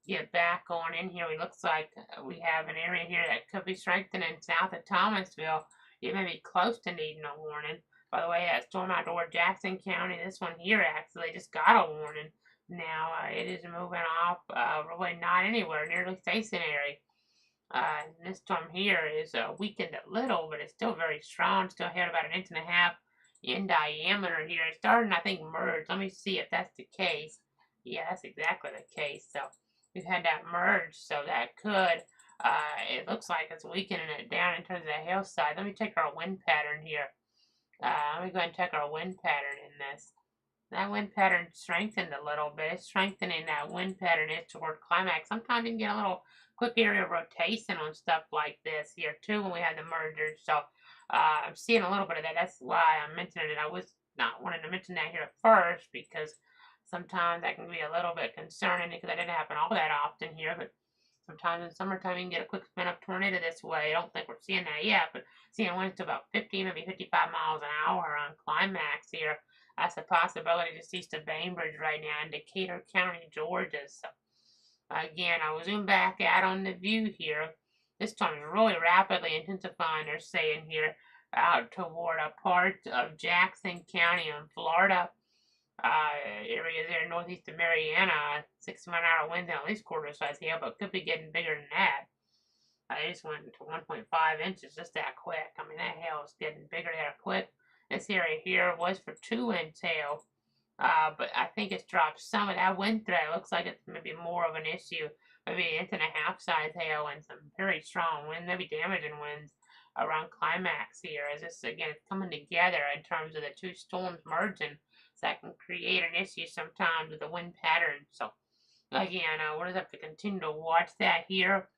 get back on in here. It looks like we have an area here that could be strengthening south of Thomasville. It may be close to needing a warning. By the way, that storm out toward Jackson County, this one here actually just got a warning. Now, it is moving off, really not anywhere nearly stationary. This storm here is weakened a little, but it's still very strong. Still had about 1.5 inches in diameter here. It's starting, I think, merge. Let me see if that's the case. Yeah, that's exactly the case. So we've had that merge, so that could, it looks like it's weakening it down in terms of the hillside. Let me check our wind pattern here. Let me go ahead and check our wind pattern in this. That wind pattern strengthened a little bit. It's strengthening that wind pattern is toward climax. Sometimes you can get a little quick area rotation on stuff like this here too when we had the merger. So I'm seeing a little bit of that. That's why I'm mentioning it. I was not wanting to mention that here at first because sometimes that can be a little bit concerning because that didn't happen all that often here. But sometimes in summertime you can get a quick spin up tornado this way. I don't think we're seeing that yet, but seeing winds to about 50, maybe 55 miles an hour on climax here. That's a possibility just east of Bainbridge right now in Decatur County, Georgia. So, again, I will zoom back out on the view here. This storm is really rapidly intensifying, they're saying here, out toward a part of Jackson County in Florida. areas there northeast of Mariana, 60-mile-an-hour winds and at least quarter-size hail, but could be getting bigger than that. They just went to 1.5 inches just that quick. I mean, that hail is getting bigger that quick. This area here was for 2-inch hail, but I think it's dropped some of that wind threat. It looks like it's maybe more of an issue, maybe 1.5-inch size hail and some very strong wind, maybe damaging winds around climax here. As this again is coming together in terms of the two storms merging, so that can create an issue sometimes with the wind pattern. So again, we'll just have to continue to watch that here.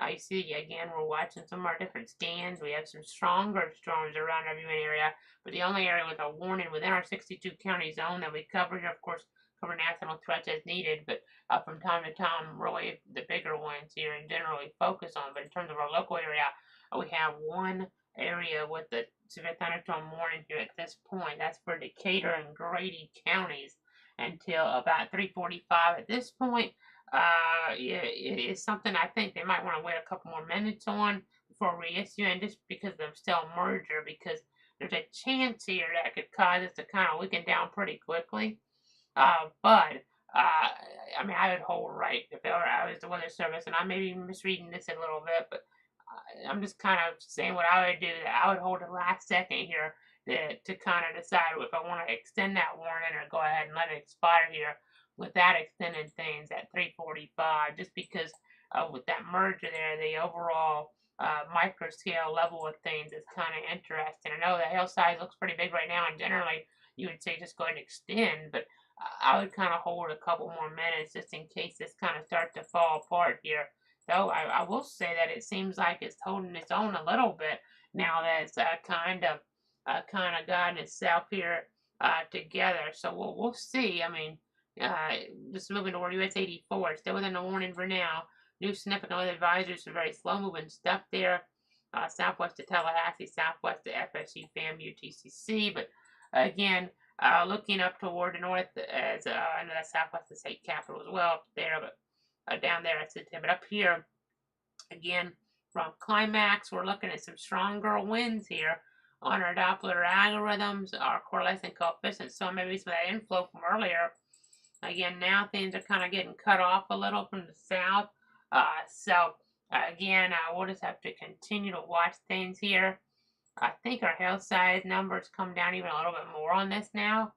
You see, again, we're watching some of our different scans. We have some stronger storms around our viewing area, but the only area with a warning within our 62 county zone that we cover here, of course, cover national threats as needed, but from time to time, really the bigger ones here and generally focus on. But in terms of our local area, we have one area with the severe thunderstorm warning here at this point. That's for Decatur and Grady counties until about 3:45 at this point. Yeah, it is something I think they might want to wait a couple more minutes on before reissuing, just because of still merger, because there's a chance here that could cause us to kind of weaken down pretty quickly. But I mean, I would hold right if I was the Weather Service, and I may be misreading this a little bit, but I'm just kind of saying what I would do. That I would hold the last second here to kind of decide if I want to extend that warning or go ahead and let it expire here without extending things at 3:45, just because with that merger there, the overall micro scale level of things is kind of interesting. I know the hail size looks pretty big right now, and generally you would say just go ahead and extend, but I would kind of hold a couple more minutes just in case this kind of starts to fall apart here. Though I will say that it seems like it's holding its own a little bit now that it's kind of gotten itself here together. So we'll see. I mean, just moving toward US 84, still within the warning for now. New significant weather advisories for very slow moving stuff there. Southwest of Tallahassee, southwest of FSU, FAMU, TCC. But again, looking up toward the north as I know that's southwest of the state capital as well up there, but down there I said, but up here again from climax, we're looking at some stronger winds here on our Doppler algorithms, our correlation coefficients. So maybe some of that inflow from earlier. Again, now things are kind of getting cut off a little from the south. Again, we'll just have to continue to watch things here. I think our hail size numbers come down even a little bit more on this now.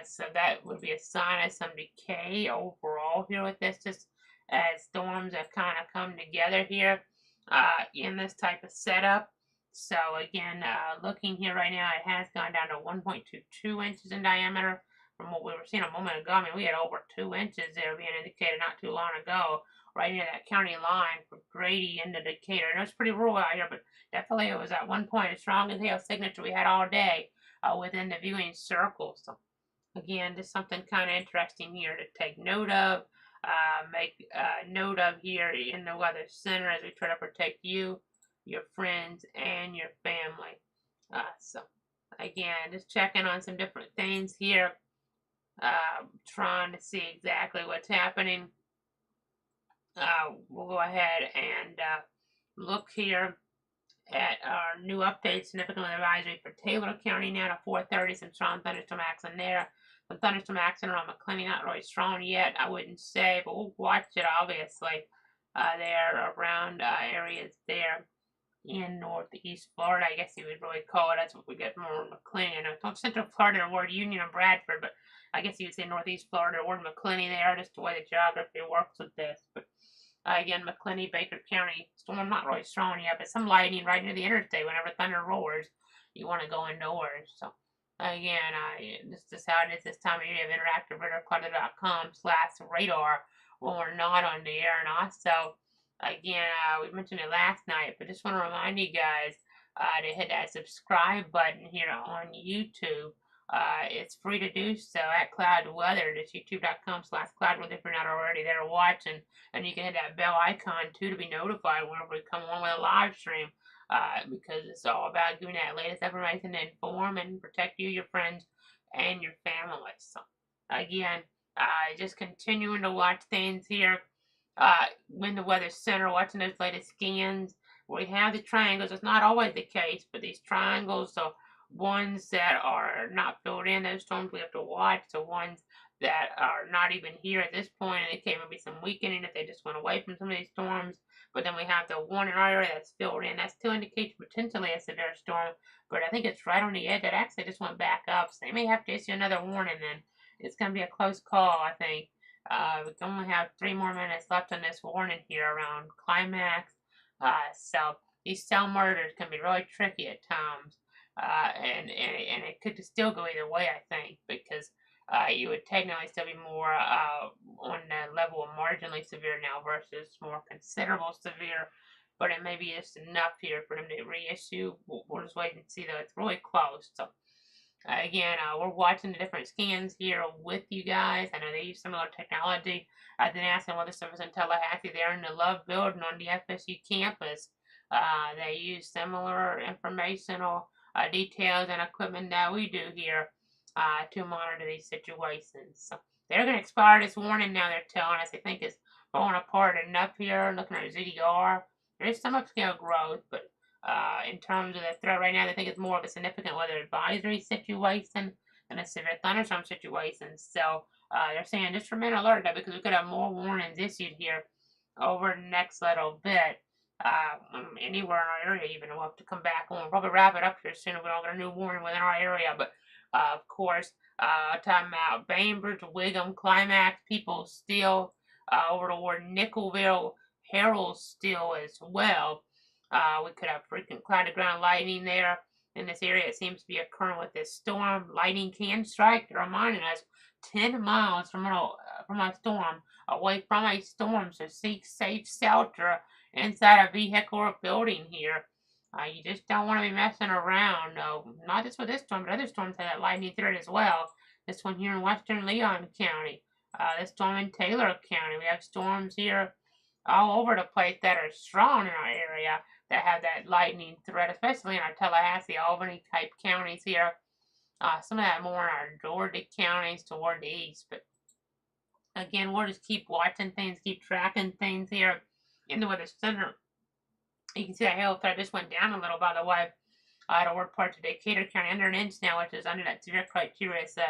So that would be a sign of some decay overall here with this, just as storms have kind of come together here in this type of setup. So again, looking here right now, it has gone down to 1.22 inches in diameter from what we were seeing a moment ago. I mean, we had over 2 inches there being indicated not too long ago, right near that county line from Grady into Decatur. And it was pretty rural out here, but definitely it was at one point the strongest hail signature we had all day within the viewing circle. So again, just something kind of interesting here to take note of. Make note of here in the Weather Center as we try to protect you, your friends, and your family. So again, just checking on some different things here. Trying to see exactly what's happening. We'll go ahead and look here at our new update, significant weather advisory for Taylor County now to 4:30. Some strong thunderstorm action there. Some thunderstorm action around McClenny, not really strong yet, I wouldn't say, but we'll watch it obviously there around areas there in northeast Florida, I guess you would really call it. That's what we get from McClenny. I know it's Central Florida or Union and Bradford, but I guess you would say northeast Florida or McClenny there, just the way the geography works with this. But again, McClenny, Baker County, storm not really strong yet, but some lightning right near the interstate. Whenever thunder roars, you want to go indoors. So again, this is how it is this time of year. You have interactiveradar.com/radar when we're not on the air. And also, again, we mentioned it last night, but just want to remind you guys to hit that subscribe button here on YouTube. It's free to do so at Cloud Weather. It's youtube.com/cloudweather if you're not already there watching. And you can hit that bell icon too to be notified whenever we come on with a live stream. Because it's all about giving that latest information to inform and protect you, your friends, and your family. So again, just continuing to watch things here. When the Weather Center, watching those latest scans. We have the triangles. It's not always the case, but these triangles, so ones that are not filled in, those storms we have to watch. The ones that are not even here at this point, and it can be some weakening if they just went away from some of these storms. But then we have the one in our area that's filled in. That's still indicates potentially a severe storm, but I think it's right on the edge. It actually just went back up, so they may have to issue another warning then. It's going to be a close call, I think. We only have 3 more minutes left on this warning here around climax. So these cell murders can be really tricky at times. And it could still go either way, I think, because you would technically still be more on the level of marginally severe now versus more considerable severe. But it may be just enough here for them to reissue. We'll just wait and see, though. It's really close. So again, we're watching the different scans here with you guys. I know they use similar technology at the NASA Weather Service in Tallahassee. They're in the Love Building on the FSU campus. They use similar informational details and equipment that we do here to monitor these situations. So they're going to expire this warning now. They're telling us they think it's falling apart enough here. Looking at ZDR, there is some upscale growth, but in terms of the threat right now, they think it's more of a significant weather advisory situation than a severe thunderstorm situation. So they're saying just remain alert now because we could have more warnings issued here over the next little bit. Anywhere in our area, even we'll have to come back on. We'll probably wrap it up here soon if we don't get a new warning within our area. But of course, talking about Bainbridge, Wiggum, Climax, people still over toward Nickelville, Harold still as well. We could have frequent cloud ground lightning there in this area. It seems to be occurring with this storm. Lightning can strike. They're reminding us 10 miles from a storm, away from a storm. So seek safe shelter inside a vehicle or building here. You just don't want to be messing around. Not just with this storm, but other storms have that lightning threat as well. This one here in western Leon County. This storm in Taylor County. We have storms here all over the place that are strong in our area that have that lightning threat, especially in our Tallahassee, Albany type counties here. Some of that more in our Georgia counties toward the east. But again, we'll just keep watching things, keep tracking things here in the Weather Center. You can see that hail threat just went down a little, by the way, toward parts of Decatur County, under an inch now, which is under that severe criteria. So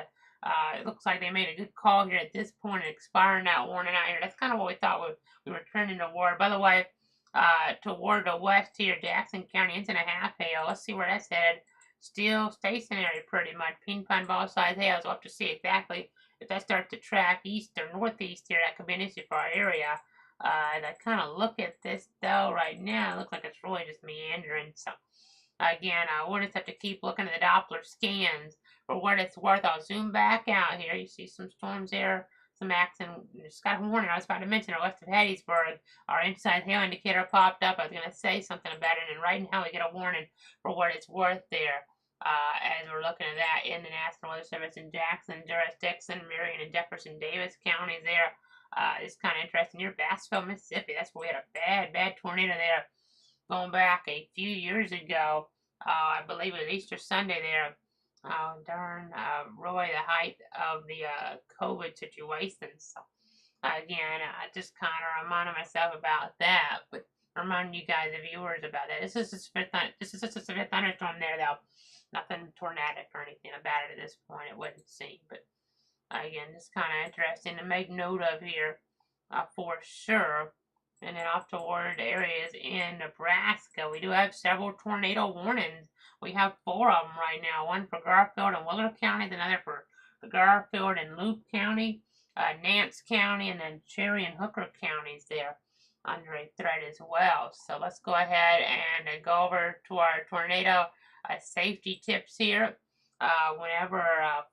it looks like they made a good call here at this point and expiring that warning out here. That's kind of what we thought we were turning toward. By the way, toward the west here, Jackson County, inch and a half hail. Let's see where that's headed. Still stationary pretty much. Ping pong ball size hail. So we'll have to see exactly if that starts to track east or northeast here. That could be an issue for our area. As I kind of look at this though right now, it looks like it's really just meandering. So again, we'll just have to keep looking at the Doppler scans for what it's worth. I'll zoom back out here. You see some storms there. Some accident. Just got a warning. I was about to mention it west of Hattiesburg. Our inside hail indicator popped up. I was going to say something about it, and right now we get a warning for what it's worth there. As we're looking at that in the National Weather Service in Jackson, jurisdiction, Marion, and Jefferson Davis counties there. It's kind of interesting. Near Bassville, Mississippi. That's where we had a bad tornado there going back a few years ago. I believe it was Easter Sunday there. Really the height of the COVID situation. So, again, I just kind of reminded myself about that, but reminding you guys, the viewers, about that. This is just a severe thunderstorm there, though. Nothing tornadic or anything about it at this point, it wouldn't seem, but again, just kind of interesting to make note of here for sure. And then off toward areas in Nebraska, we do have several tornado warnings. We have 4 of them right now. One for Garfield and Willard counties, another for Garfield and Loop County, Nance County, and then Cherry and Hooker counties there under a threat as well. So let's go ahead and go over to our tornado safety tips here. Whenever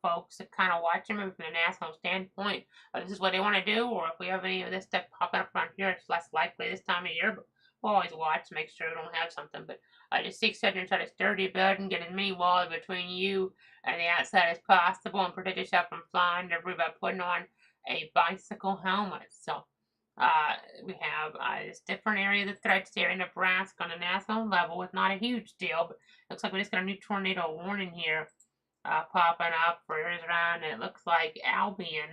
folks are kind of watching them from a national standpoint, this is what they want to do, or if we have any of this stuff popping up around here, it's less likely this time of year, but we'll always watch to make sure we don't have something. But just seek shelter inside a sturdy building, get as many walls between you and the outside as possible, and protect yourself from flying debris by putting on a bicycle helmet. So we have this different area of the threats here in Nebraska on a national level. It's not a huge deal, but looks like we just got a new tornado warning here popping up for areas around, and it looks like Albion.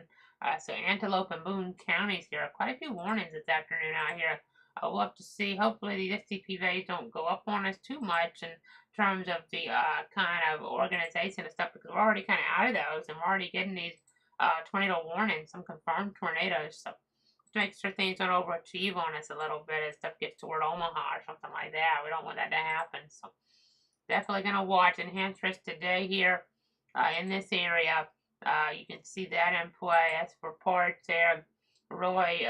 So Antelope and Boone counties here. Quite a few warnings this afternoon out here We'll have to see. Hopefully these SCP values don't go up on us too much in terms of the kind of organization and stuff, because we're already kind of out of those, and we're already getting these tornado warnings, some confirmed tornadoes. So to make sure things don't overachieve on us a little bit as stuff gets toward Omaha or something like that. We don't want that to happen. So definitely going to watch enhanced risk today here in this area. You can see that in play. As for parts there, Roy,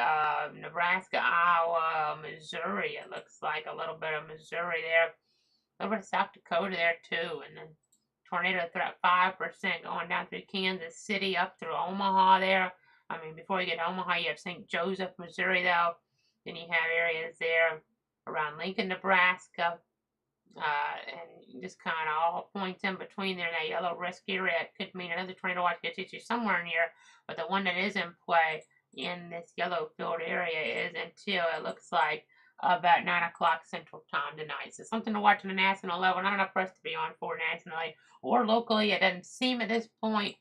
Nebraska, Iowa, Missouri. It looks like a little bit of Missouri there. A little bit of South Dakota there too. And then tornado threat 5% going down through Kansas City up through Omaha there. I mean, before you get to Omaha, you have St. Joseph, Missouri though. Then you have areas there around Lincoln, Nebraska. And just kind of all points in between there in that yellow risk area. It could mean another tornado watch gets you somewhere in here, but the one that is in play in this yellow filled area is until it looks like about 9 o'clock Central Time tonight. So something to watch on the national level. Not enough for us to be on for nationally or locally. It doesn't seem at this point.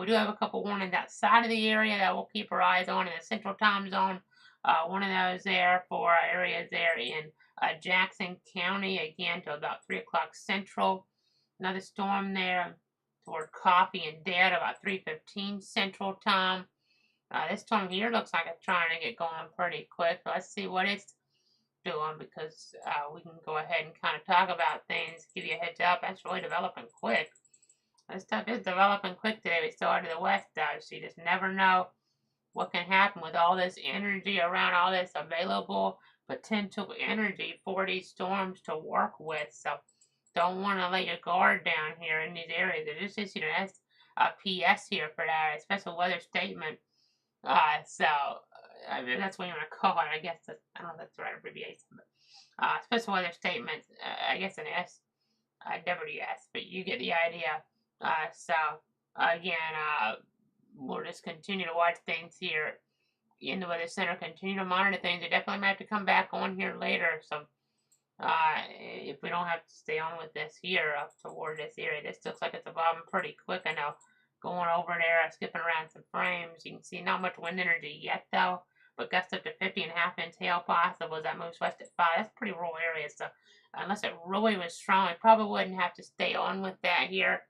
We do have a couple warnings outside of the area that we'll keep our eyes on in the Central Time Zone. One of those there for areas there in Jackson County, again, to about 3 o'clock Central. Another storm there toward Coffee and Dead, about 3:15 Central Time. This storm here looks like it's trying to get going pretty quick. Let's see what it's doing, because we can go ahead and kind of talk about things, give you a heads up. That's really developing quick. This stuff is developing quick today. We still are to the west, though, so you just never know what can happen with all this energy around, all this available potential energy for these storms to work with. So don't want to let your guard down here in these areas. They just issued an PS here for that, a special weather statement. So that's what you want to call it. I guess I don't know if that's the right abbreviation, but special weather statement. I guess an WS, but you get the idea. So again, we'll just continue to watch things here in the weather center, continue to monitor things. They definitely might have to come back on here later. So if we don't have to stay on with this here up toward this area, this looks like it's evolving pretty quick. I know going over there, skipping around some frames. You can see not much wind energy yet though, but gusts up to 50.5 inch hail possible as that moves west at 5. That's pretty rural area, so unless it really was strong, it probably wouldn't have to stay on with that here.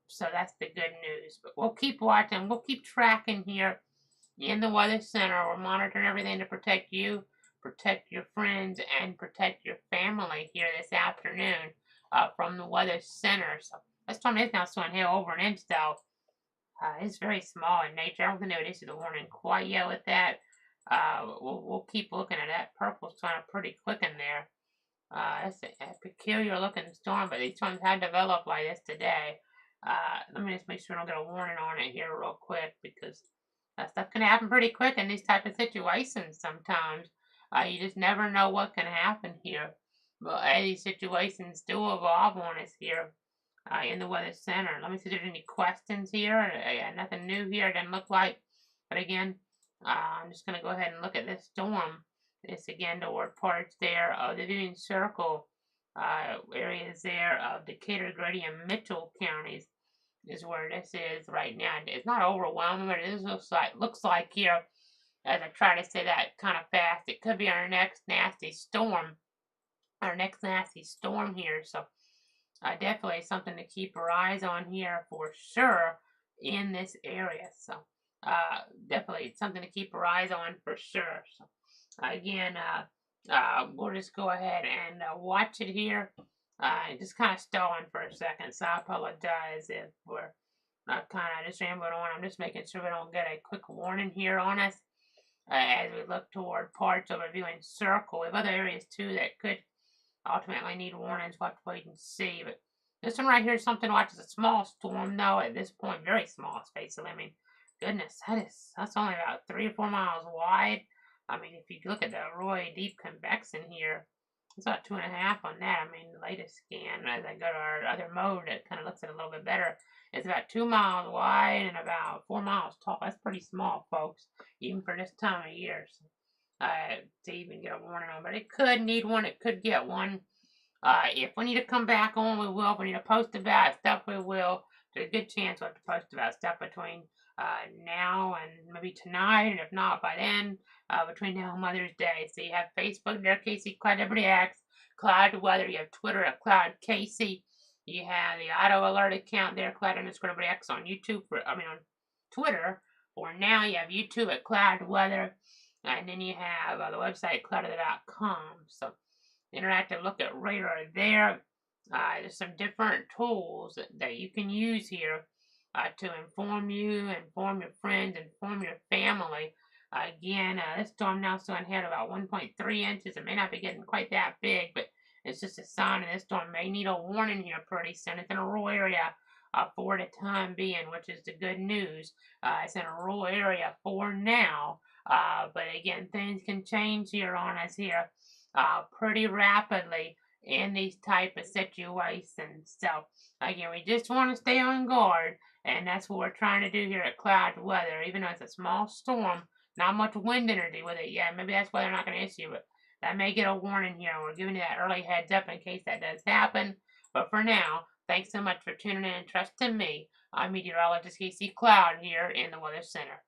So that's the good news. But we'll keep watching. We'll keep tracking here in the Weather Center. We're monitoring everything to protect you, protect your friends, and protect your family here this afternoon from the Weather Center. So this storm is now showing hail over an inch, though. It's very small in nature. I don't think they would issue the warning quite yet with that. We'll keep looking at that. Purple's kind of pretty quick in there. It's a peculiar looking storm, but these storms have developed like this today. Let me just make sure I don't get a warning on it here real quick, because stuff can happen pretty quick in these type of situations sometimes. You just never know what can happen here. But these situations do evolve on us here in the Weather Center. Let me see if there's any questions here. Nothing new here, it doesn't look like. But again, I'm just going to go ahead and look at this storm. This again toward parts there of the viewing circle, areas there of Decatur, Grady, and Mitchell counties is where this is right now. It's not overwhelming, but it looks like here, as I try to say that kind of fast, it could be our next nasty storm. Here. So definitely something to keep our eyes on here for sure in this area. So definitely something to keep our eyes on for sure. So again, we'll just go ahead and watch it here. Just kind of stalling for a second, so I apologize if we're not kind of just rambling on. I'm just making sure we don't get a quick warning here on us as we look toward parts of a viewing circle. We have other areas too that could ultimately need warnings. We'll have to wait and see. But this one right here is something to watch. It's a small storm though at this point, very small spatially. I mean, goodness, that's only about 3 or 4 miles wide. I mean, if you look at the Roy Deep Convection here, it's about 2.5 on that. I mean, the latest scan, as I go to our other mode that kind of looks at it a little bit better, it's about 2 miles wide and about 4 miles tall. That's pretty small, folks, even for this time of year. So, to even get a warning on, but it could need one. It could get one. If we need to come back on, we will. If we need to post about stuff, we will. There's a good chance we'll have to post about stuff between now and maybe tonight, and if not by then, between now and Mother's Day. So you have Facebook there, Casey Cloud Everybody X, Cloud Weather. You have Twitter at Cloud Casey. You have the auto alert account there, Cloud underscore Everybody X on YouTube on Twitter. For now, you have YouTube at Cloud Weather, and then you have the website cloudweather.com. So interactive look at radar there. There's some different tools that you can use here to inform you, inform your friends, inform your family. Again, this storm now still ahead about 1.3 inches. It may not be getting quite that big, but it's just a sign that this storm may need a warning here pretty soon. It's in a rural area for the time being, which is the good news. It's in a rural area for now, but again, things can change here on us here pretty rapidly in these type of situations. So again, we just want to stay on guard, and that's what we're trying to do here at Cloud Weather. Even though it's a small storm, not much wind energy with it yet. Maybe that's why they're not going to issue it. That may get a warning here. We're giving you that early heads up in case that does happen. But for now, thanks so much for tuning in and trusting me. I'm meteorologist Casey Cloud here in the Weather Center.